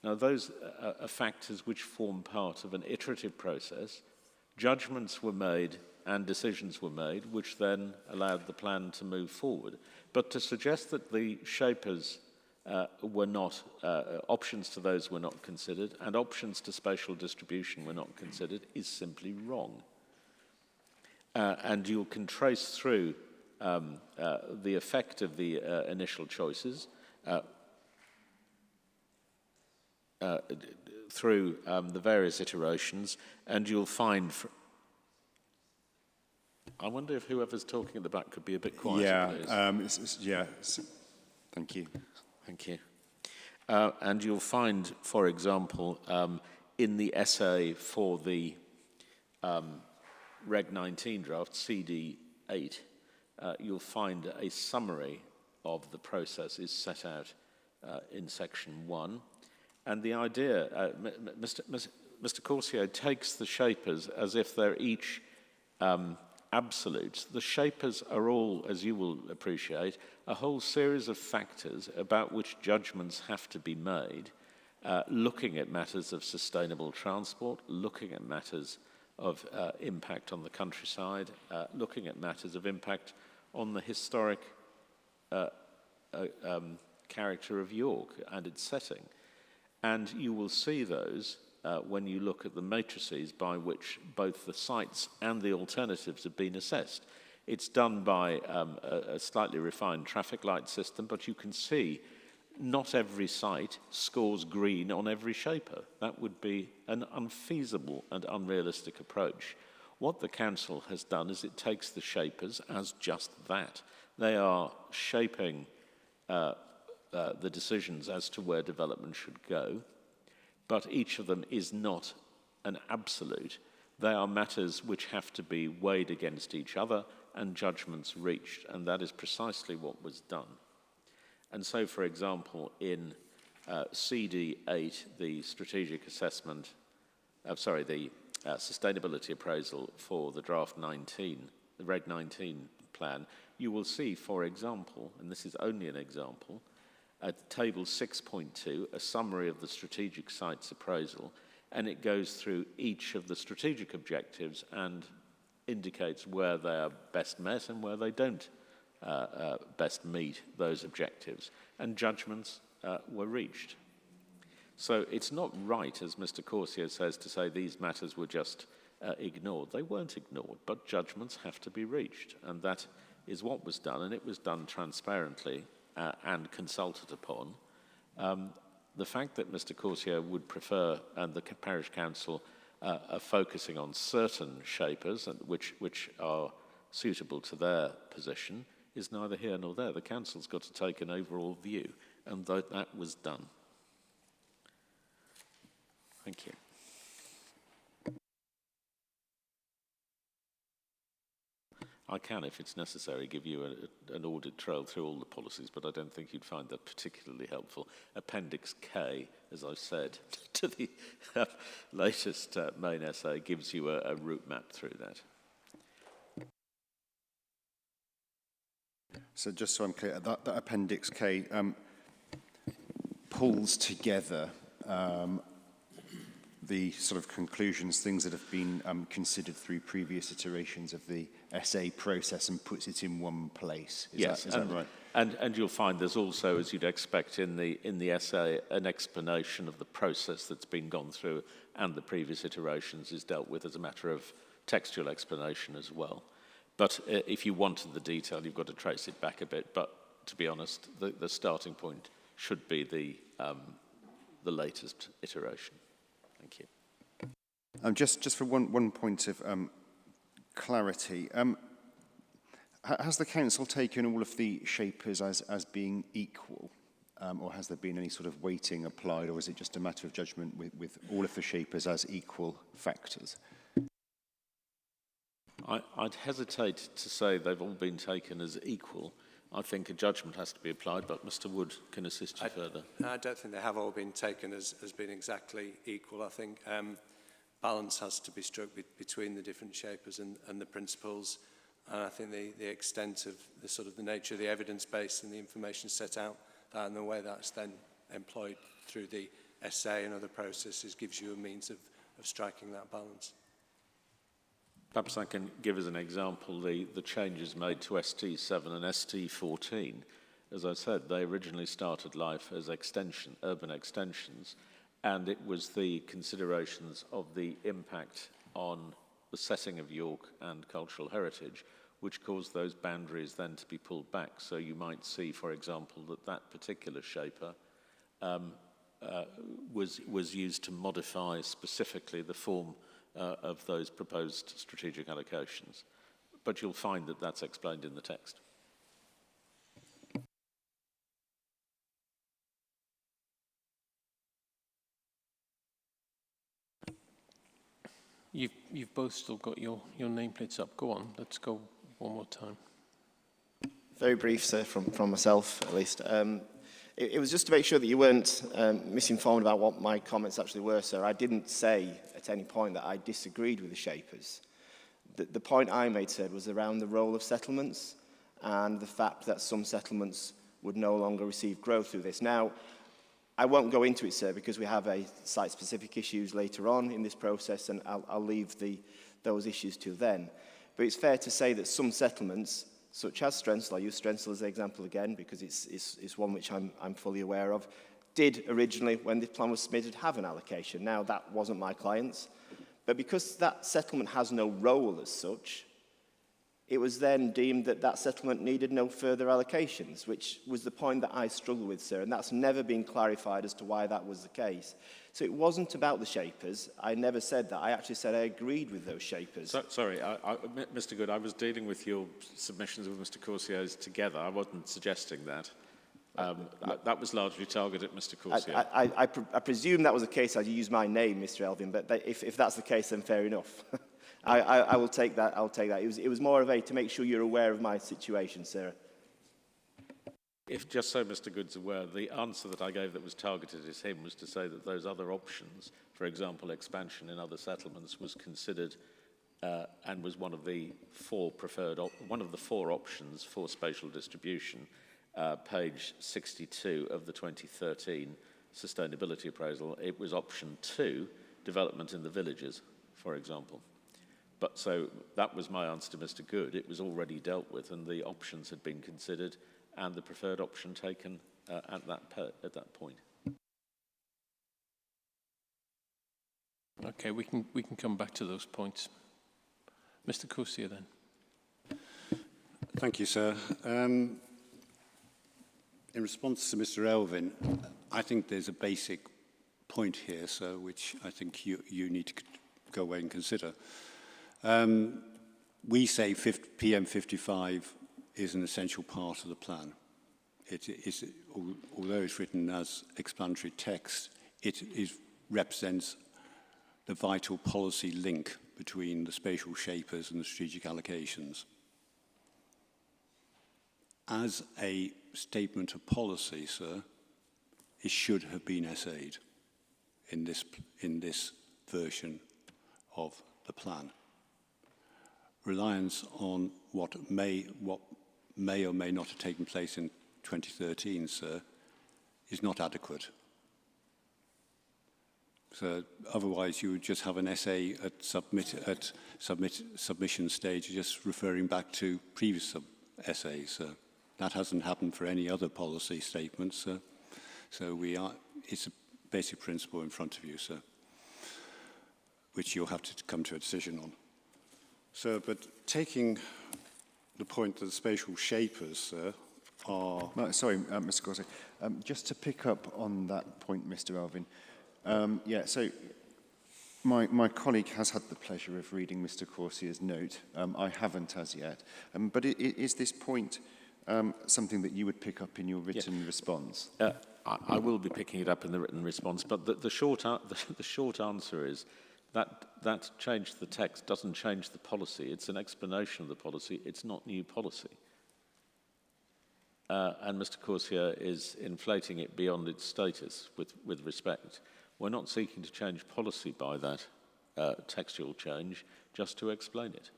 Now, those are factors which form part of an iterative process. Judgments were made and decisions were made, which then allowed the plan to move forward. But to suggest that the shapers were not, options to those were not considered, and options to spatial distribution were not considered, is simply wrong. And you can trace through the effect of the initial choices through the various iterations, and you'll find... I wonder if whoever's talking at the back could be a bit quieter, please. Thank you. Thank you. And you'll find, for example, in the essay for the Reg 19 draft, CD 8, you'll find a summary of the processes set out in section 1. And the idea, Mr. Coursier takes the shapers as if they're each absolutes. The shapers are all, as you will appreciate, a whole series of factors about which judgments have to be made, looking at matters of sustainable transport, looking at matters of impact on the countryside, looking at matters of impact on the historic character of York and its setting. And you will see those when you look at the matrices by which both the sites and the alternatives have been assessed. It's done by a slightly refined traffic light system, but you can see not every site scores green on every shaper. That would be an unfeasible and unrealistic approach. What the council has done is it takes the shapers as just that. They are shaping the decisions as to where development should go, but each of them is not an absolute. They are matters which have to be weighed against each other and judgments reached, and that is precisely what was done. And so, for example, in CD8, the strategic assessment, the sustainability appraisal for the draft 19, the Reg 19 plan, you will see, for example, and this is only an example, at table 6.2, a summary of the strategic sites appraisal, and it goes through each of the strategic objectives and indicates where they are best met and where they don't best meet those objectives. And judgments were reached. So it's not right, as Mr. Coursier says, to say these matters were just ignored. They weren't ignored, but judgments have to be reached. And that is what was done, and it was done transparently and consulted upon. The fact that Mr. Coursier would prefer, and the parish council are focusing on certain shapers which are suitable to their position is neither here nor there. The council's got to take an overall view, and that was done. Thank you. I can, if it's necessary, give you an audit trail through all the policies, but I don't think you'd find that particularly helpful. Appendix K, as I've said, to the latest main essay, gives you a route map through that. So just so I'm clear, that Appendix K pulls together the sort of conclusions, things that have been considered through previous iterations of the essay process and puts it in one place. Is that right? And you'll find there's also, as you'd expect in the essay, an explanation of the process that's been gone through and the previous iterations is dealt with as a matter of textual explanation as well. But if you wanted the detail, you've got to trace it back a bit. But to be honest, the starting point should be the latest iteration. Thank you. Just for one point of clarity, has the council taken all of the shapers as being equal, or has there been any sort of weighting applied, or is it just a matter of judgment with all of the shapers as equal factors? I'd hesitate to say they've all been taken as equal. I think a judgment has to be applied, but Mr. Wood can assist you further. I don't think they have all been taken as being exactly equal. I think balance has to be struck between the different shapers and the principles. And I think the extent of the nature of the evidence base and the information set out, that and the way that's then employed through the essay and other processes gives you a means of striking that balance. Perhaps I can give as an example the changes made to ST7 and ST14. As I said, they originally started life as urban extensions, and it was the considerations of the impact on the setting of York and cultural heritage which caused those boundaries then to be pulled back. So you might see, for example, that particular shaper was used to modify specifically the form of those proposed strategic allocations. But you'll find that that's explained in the text. You've both still got your nameplates up. Go on, let's go one more time. Very brief, sir, from myself at least. It was just to make sure that you weren't misinformed about what my comments actually were, sir. I didn't say at any point that I disagreed with the shapers. The point I made, sir, was around the role of settlements and the fact that some settlements would no longer receive growth through this. Now, I won't go into it, sir, because we have site-specific issues later on in this process, and I'll leave those issues till then. But it's fair to say that some settlements, such as Strensel, I'll use Strensel as an example again, because it's one which I'm fully aware of, did originally, when the plan was submitted, have an allocation. Now, that wasn't my client's. But because that settlement has no role as such, it was then deemed that that settlement needed no further allocations, which was the point that I struggled with, sir, and that's never been clarified as to why that was the case. So it wasn't about the shapers. I never said that. I actually said I agreed with those shapers. Sorry, Mr. Good, I was dealing with your submissions with Mr. Courcier's together. I wasn't suggesting that. That was largely targeted at Mr. Courcier. I presume that was the case. I used my name, Mr. Elvin, but if that's the case, then fair enough. I will take that. I'll take that. It was more of to make sure you're aware of my situation, sir. If just so Mr. Good's aware, the answer that I gave that was targeted at him was to say that those other options, for example, expansion in other settlements, was considered and was one of the four options for spatial distribution. Page 62 of the 2013 sustainability appraisal. It was option 2, development in the villages, for example. But so that was my answer to Mr. Good. It was already dealt with, and the options had been considered, and the preferred option taken at that point. Okay, we can come back to those points. Mr. Courcier, then. Thank you, sir. In response to Mr. Elvin, I think there's a basic point here, sir, which I think you need to go away and consider. We say PM55 is an essential part of the plan. It is, although it's written as explanatory text, it represents the vital policy link between the spatial shapers and the strategic allocations. As a statement of policy, sir, it should have been essayed in this version of the plan. Reliance on what may or may not have taken place in 2013, sir, is not adequate. So otherwise, you would just have an essay at submission stage, just referring back to previous essays, sir. That hasn't happened for any other policy statements. So it's a basic principle in front of you, sir, which you'll have to come to a decision on. Sir, but taking the point that the spatial shapers, sir, are... Sorry, Mr. Corsi. Just to pick up on that point, Mr. Alvin. Yeah, so my colleague has had the pleasure of reading Mr. Corsier's note. I haven't as yet. But is this point something that you would pick up in your written response? I will be picking it up in the written response, but the short answer is that change to the text doesn't change the policy. It's an explanation of the policy. It's not new policy. And Mr. Corsier is inflating it beyond its status with respect. We're not seeking to change policy by that textual change, just to explain it.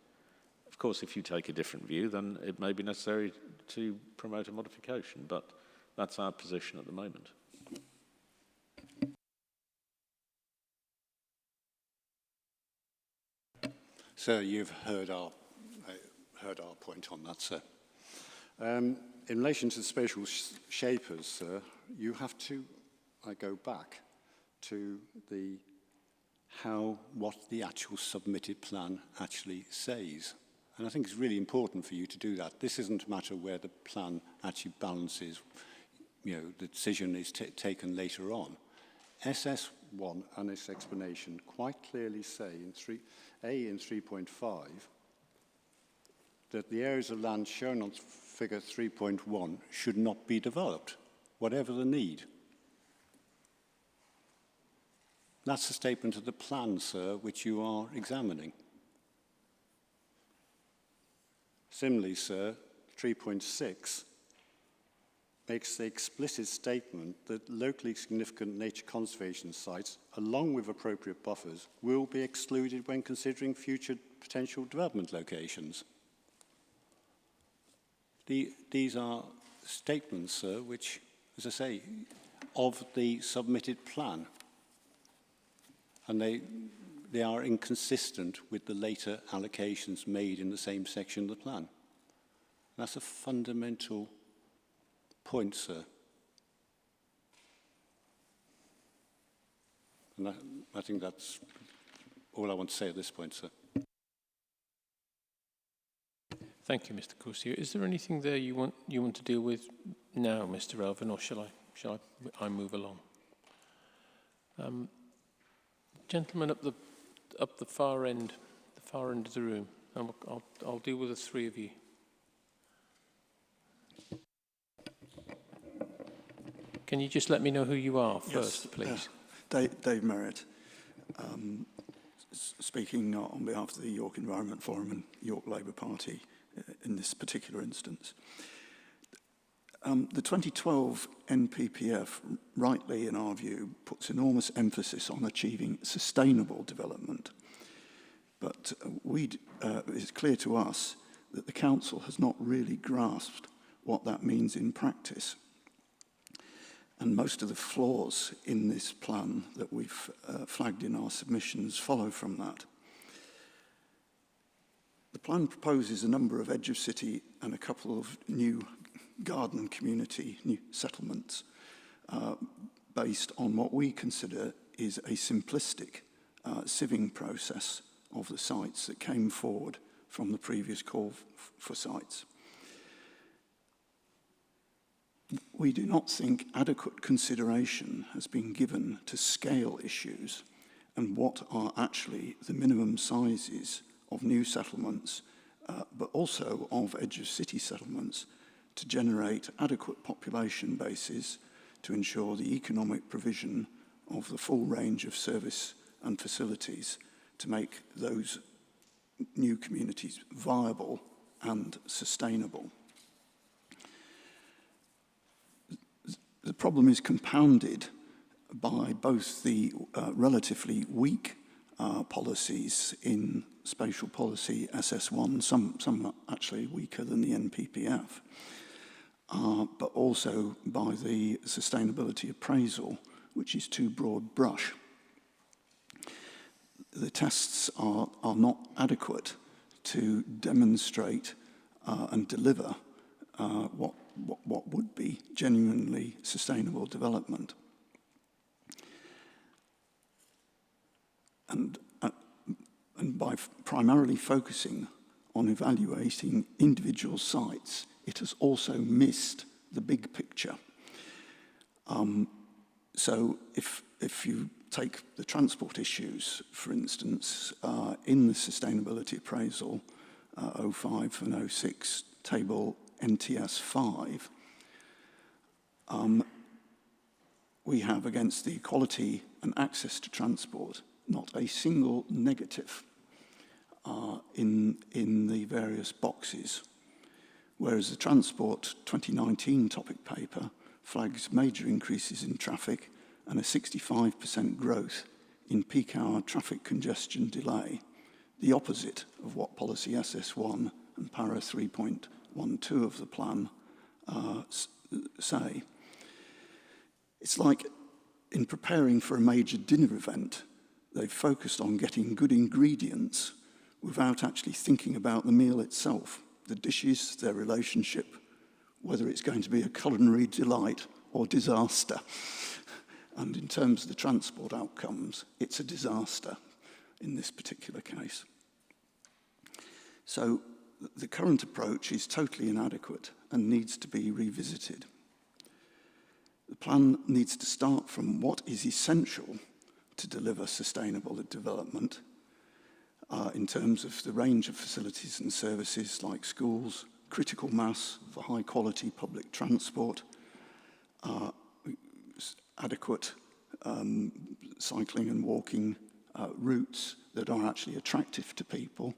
Of course, if you take a different view, then it may be necessary to promote a modification, but that's our position at the moment. Sir, you've heard our point on that, sir. In relation to the spatial shapers, sir, you have to go back to what the actual submitted plan actually says. And I think it's really important for you to do that. This isn't a matter where the plan actually balances, the decision is taken later on. SS1 and its explanation quite clearly say in 3.5 that the areas of land shown on figure 3.1 should not be developed, whatever the need. That's the statement of the plan, sir, which you are examining. Similarly, sir, 3.6 makes the explicit statement that locally significant nature conservation sites, along with appropriate buffers, will be excluded when considering future potential development locations. These are statements, sir, which, as I say, of the submitted plan. And they are inconsistent with the later allocations made in the same section of the plan. That's a fundamental point, sir. And I think that's all I want to say at this point, sir. Thank you, Mr. Corsier. Is there anything there you want to deal with now, Mr. Elvin, or shall I move along? Gentlemen up the far end of the room. I'll deal with the three of you. Can you just let me know who you are first, please? Dave Merritt, speaking on behalf of the York Environment Forum and York Labour Party in this particular instance. The 2012 NPPF, rightly in our view, puts enormous emphasis on achieving sustainable development. But it's clear to us that the Council has not really grasped what that means in practice. And most of the flaws in this plan that we've flagged in our submissions follow from that. The plan proposes a number of edge of city and a couple of new garden community new settlements based on what we consider is a simplistic sieving process of the sites that came forward from the previous call for sites. We do not think adequate consideration has been given to scale issues and what are actually the minimum sizes of new settlements, but also of edge of city settlements to generate adequate population bases to ensure the economic provision of the full range of service and facilities to make those new communities viable and sustainable. The problem is compounded by both the relatively weak policies in spatial policy SS1, some actually weaker than the NPPF, but also by the sustainability appraisal, which is too broad brush. The tests are not adequate to demonstrate and deliver what what would be genuinely sustainable development. And by primarily focusing on evaluating individual sites, it has also missed the big picture. So if you take the transport issues, for instance, in the sustainability appraisal 05 and 06 table NTS 5, we have against the equality and access to transport not a single negative in the various boxes, whereas the Transport 2019 topic paper flags major increases in traffic and a 65% growth in peak hour traffic congestion delay, the opposite of what Policy SS1 and Para 3.12 of the plan say. It's like in preparing for a major dinner event, they've focused on getting good ingredients without actually thinking about the meal itself, the dishes, their relationship, whether it's going to be a culinary delight or disaster. And in terms of the transport outcomes, it's a disaster in this particular case. So the current approach is totally inadequate and needs to be revisited. The plan needs to start from what is essential to deliver sustainable development in terms of the range of facilities and services like schools, critical mass for high quality public transport, adequate cycling and walking routes that are actually attractive to people.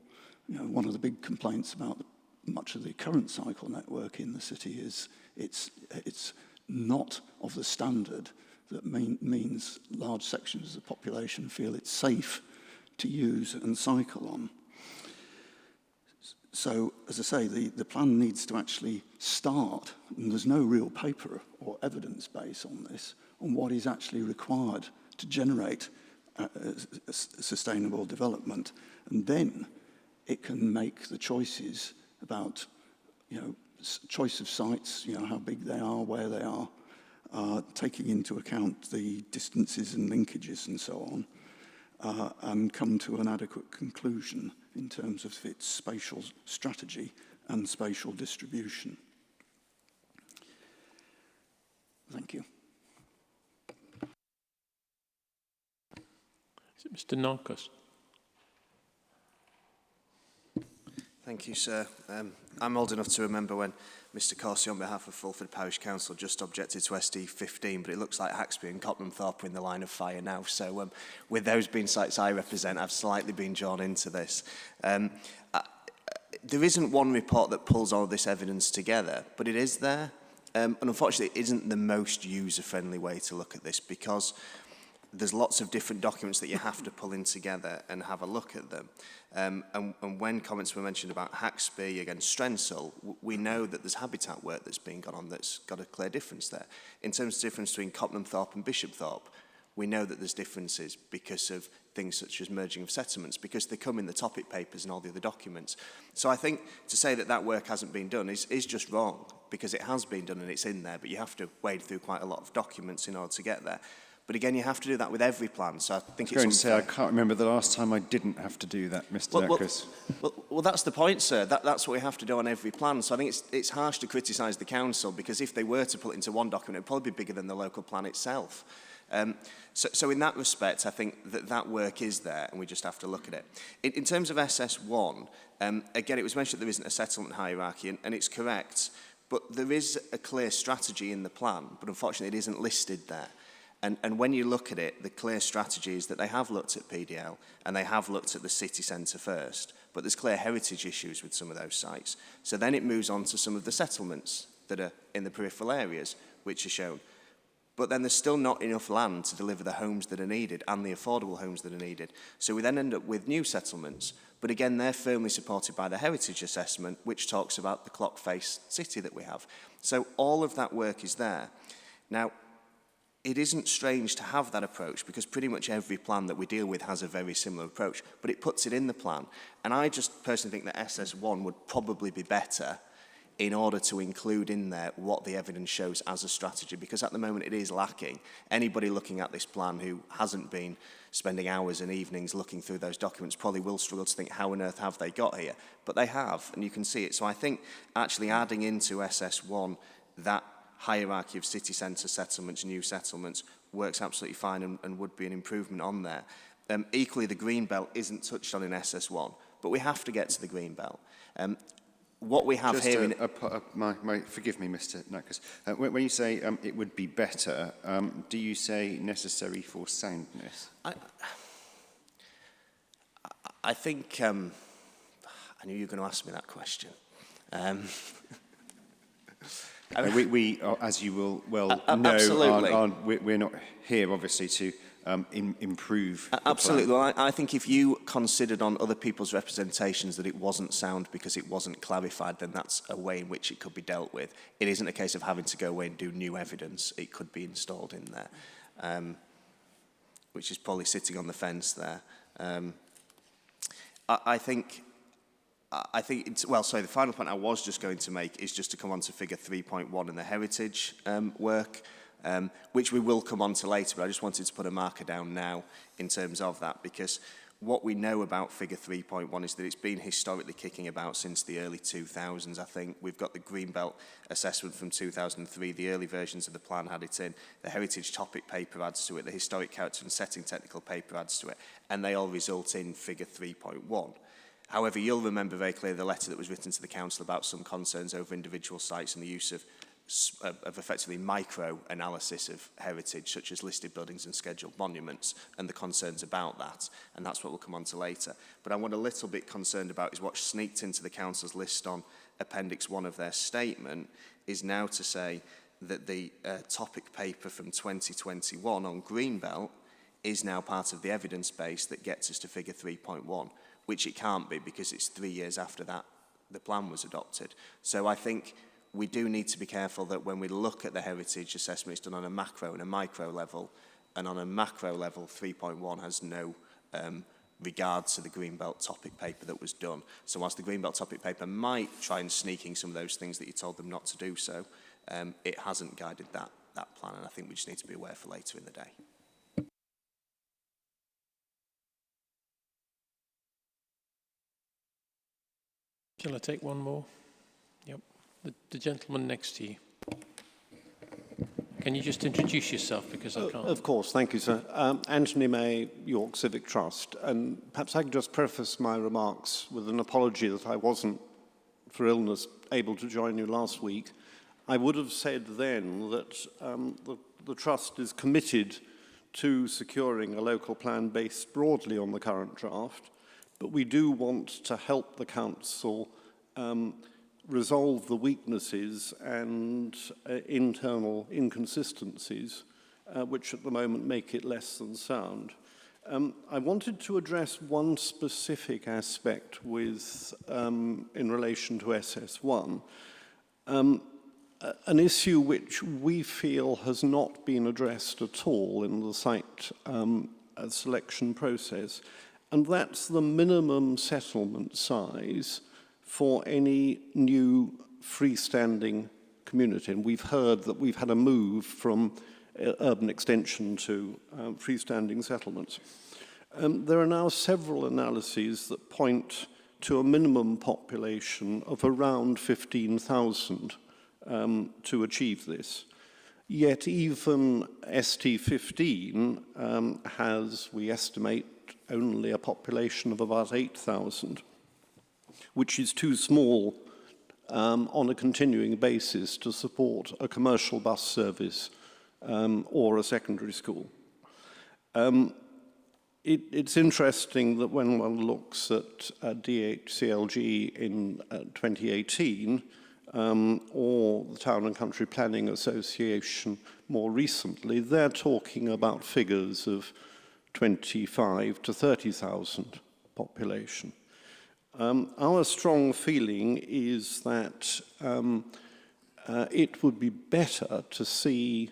You know, one of the big complaints about much of the current cycle network in the city is it's not of the standard that means large sections of the population feel it's safe to use and cycle on. So, as I say, the plan needs to actually start, and there's no real paper or evidence base on this, on what is actually required to generate sustainable development. And then it can make the choices about, you know, choice of sites, you know, how big they are, where they are, taking into account the distances and linkages and so on, and come to an adequate conclusion in terms of its spatial strategy and spatial distribution. Thank you. Is it Mr. Narcos? Thank you, sir. I'm old enough to remember when Mr. Corsi, on behalf of Fulford Parish Council, just objected to SD15, but it looks like Haxby and Cottonthorpe are in the line of fire now. So with those being sites I represent, I've slightly been drawn into this. There isn't one report that pulls all this evidence together, but it is there. And unfortunately, it isn't the most user-friendly way to look at this, because there's lots of different documents that you have to pull in together and have a look at them. And when comments were mentioned about Haxby against Strensall, we know that there's habitat work that's been gone on that's got a clear difference there. In terms of the difference between Cottonthorpe and Bishopthorpe, we know that there's differences because of things such as merging of settlements, because they come in the topic papers and all the other documents. So I think to say that that work hasn't been done is just wrong, because it has been done and it's in there, but you have to wade through quite a lot of documents in order to get there. But again, you have to do that with every plan, so I think it's... I was going to say, I can't remember the last time I didn't have to do that, Mr. Dacus. Well, that's the point, sir. That's what we have to do on every plan. So I think it's harsh to criticise the council, because if they were to put it into one document, it would probably be bigger than the local plan itself. So in that respect, I think that work is there, and we just have to look at it. In terms of SS1, again, it was mentioned that there isn't a settlement hierarchy, and it's correct, but there is a clear strategy in the plan, but unfortunately it isn't listed there. And when you look at it, the clear strategy is that they have looked at PDL and they have looked at the city centre first, but there's clear heritage issues with some of those sites. So then it moves on to some of the settlements that are in the peripheral areas, which are shown. But then there's still not enough land to deliver the homes that are needed and the affordable homes that are needed. So we then end up with new settlements, but again, they're firmly supported by the heritage assessment, which talks about the clock-faced city that we have. So all of that work is there. Now, it isn't strange to have that approach, because pretty much every plan that we deal with has a very similar approach, but it puts it in the plan. And I just personally think that SS1 would probably be better in order to include in there what the evidence shows as a strategy, because at the moment it is lacking. Anybody looking at this plan who hasn't been spending hours and evenings looking through those documents probably will struggle to think, how on earth have they got here? But they have, and you can see it. So I think actually adding into SS1 that hierarchy of city centre settlements, new settlements, works absolutely fine and would be an improvement on there. Equally, the green belt isn't touched on in SS1, but we have to get to the green belt. What we have Just here forgive me, Mr. Nackers. When you say it would be better, do you say necessary for soundness? I think I knew you were going to ask me that question. We as you will well know, absolutely. we're not here obviously to improve. Absolutely. Well, I think if you considered on other people's representations that it wasn't sound because it wasn't clarified, then that's a way in which it could be dealt with. It isn't a case of having to go away and do new evidence. It could be installed in there, which is probably sitting on the fence there. I think it's, well, sorry, the final point I was just going to make is just to come on to figure 3.1 in the heritage work. Which we will come on to later, but I just wanted to put a marker down now in terms of that, because what we know about figure 3.1 is that it's been historically kicking about since the early 2000s, I think. We've got the Greenbelt assessment from 2003, the early versions of the plan had it in, the heritage topic paper adds to it, the historic character and setting technical paper adds to it, and they all result in figure 3.1. However, you'll remember very clearly the letter that was written to the council about some concerns over individual sites and the use of effectively micro-analysis of heritage, such as listed buildings and scheduled monuments, and the concerns about that, and that's what we'll come on to later. But I'm a little bit concerned about is what sneaked into the council's list on Appendix 1 of their statement is now to say that the topic paper from 2021 on Greenbelt is now part of the evidence base that gets us to figure 3.1, which it can't be because it's 3 years after that the plan was adopted. So I think we do need to be careful that when we look at the heritage assessment, it's done on a macro and a micro level, and on a macro level, 3.1 has no regard to the Greenbelt topic paper that was done. So whilst the Greenbelt topic paper might try and sneak in some of those things that you told them not to do so, it hasn't guided that plan, and I think we just need to be aware for later in the day. Shall I take one more? Yep. The gentleman next to you. Can you just introduce yourself, because I can't? Of course, thank you, sir. Anthony May, York Civic Trust. And perhaps I can just preface my remarks with an apology that I wasn't, for illness, able to join you last week. I would have said then that the Trust is committed to securing a local plan based broadly on the current draft, but we do want to help the Council resolve the weaknesses and internal inconsistencies which at the moment make it less than sound. I wanted to address one specific aspect with, in relation to SS1, an issue which we feel has not been addressed at all in the site selection process, and that's the minimum settlement size for any new freestanding community. And we've heard that we've had a move from urban extension to freestanding settlements. There are now several analyses that point to a minimum population of around 15,000 to achieve this. Yet even ST15 has, we estimate, only a population of about 8,000. Which is too small on a continuing basis to support a commercial bus service or a secondary school. It's interesting that when one looks at DHCLG in 2018 or the Town and Country Planning Association more recently, they're talking about figures of 25 to 30,000 population. Our strong feeling is that it would be better to see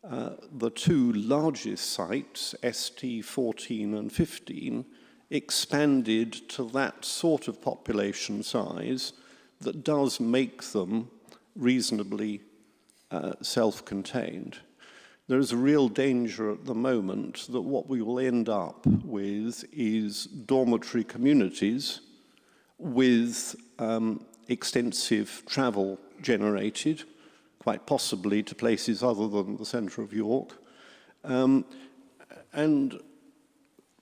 the two largest sites, ST14 and 15, expanded to that sort of population size that does make them reasonably self-contained. There is a real danger at the moment that what we will end up with is dormitory communities with extensive travel generated, quite possibly to places other than the centre of York. And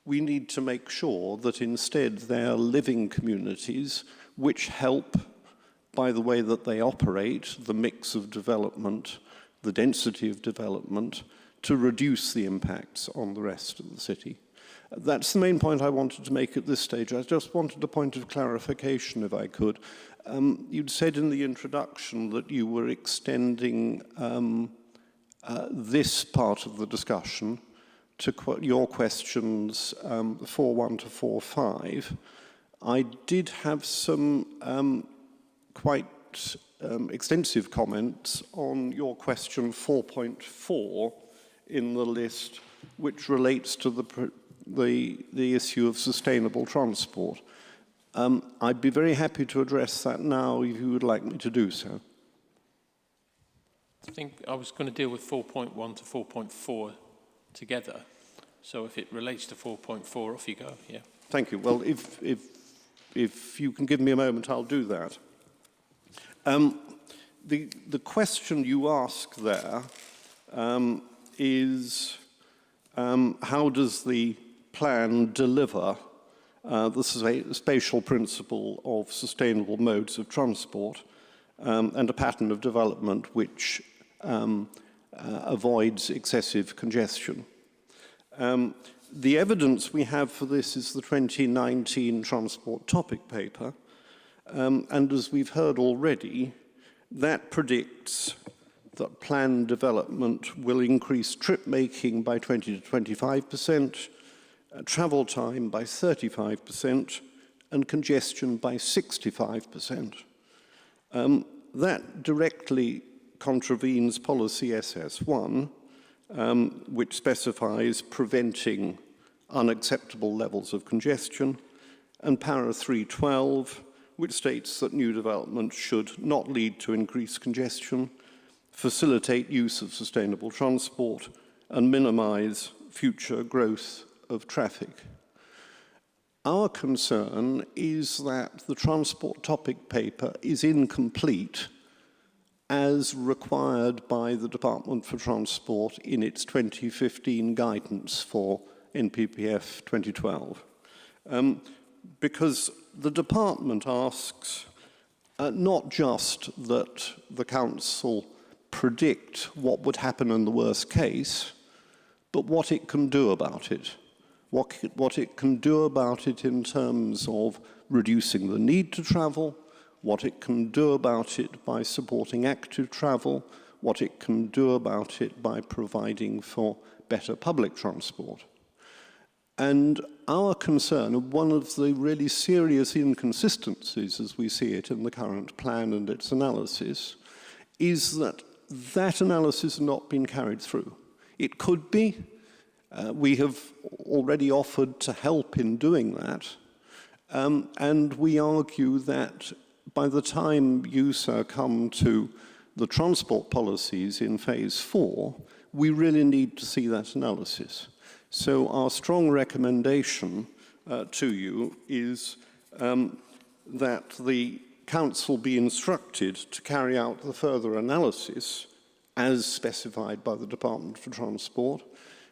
we need to make sure that instead they are living communities which help, by the way that they operate, the mix of development, the density of development, to reduce the impacts on the rest of the city. That's the main point I wanted to make at this stage. I just wanted a point of clarification, if I could. You'd said in the introduction that you were extending this part of the discussion to your questions 4.1 to 4.5. I did have some quite extensive comments on your question 4.4 in the list, which relates to the issue of sustainable transport. I'd be very happy to address that now if you would like me to do so. I think I was going to deal with 4.1 to 4.4 together. So if it relates to 4.4, off you go, yeah. Thank you. Well, if you can give me a moment, I'll do that. The question you ask there is how does the plan deliver the spatial principle of sustainable modes of transport and a pattern of development which avoids excessive congestion. The evidence we have for this is the 2019 transport topic paper, and as we've heard already, that predicts that planned development will increase trip making by 20 to 25%, travel time by 35%, and congestion by 65%. That directly contravenes policy SS1, which specifies preventing unacceptable levels of congestion, and para 312, which states that new development should not lead to increased congestion, facilitate use of sustainable transport, and minimize future growth of traffic. Our concern is that the transport topic paper is incomplete as required by the Department for Transport in its 2015 guidance for NPPF 2012. Because the department asks not just that the council predict what would happen in the worst case, but what it can do about it. What it can do about it in terms of reducing the need to travel, what it can do about it by supporting active travel, what it can do about it by providing for better public transport. And our concern, one of the really serious inconsistencies as we see it in the current plan and its analysis, is that that analysis has not been carried through. It could be. We have already offered to help in doing that. And we argue that by the time you, sir, come to the transport policies in phase 4, we really need to see that analysis. So our strong recommendation to you is that the council be instructed to carry out the further analysis as specified by the Department for Transport,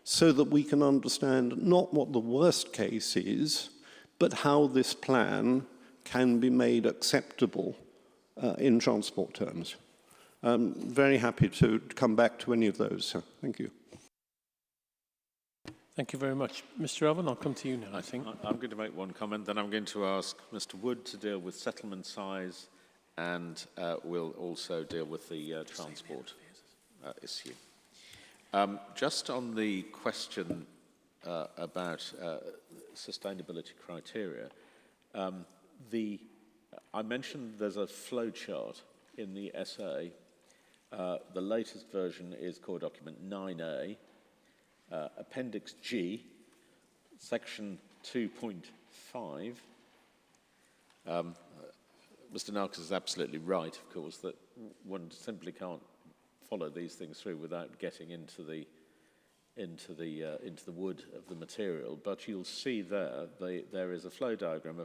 so that we can understand not what the worst case is, but how this plan can be made acceptable in transport terms. I'm very happy to come back to any of those, sir. Thank you. Thank you very much. Mr. Alvin, I'll come to you now, I think. I'm going to make one comment, then I'm going to ask Mr. Wood to deal with settlement size, and we'll also deal with the transport issue. Just on the question about sustainability criteria, I mentioned there's a flow chart in the SA. The latest version is core document 9A, Appendix G, section 2.5, Mr. Narcos is absolutely right, of course, that one simply can't follow these things through without getting into the wood of the material. But you'll see there is a flow diagram of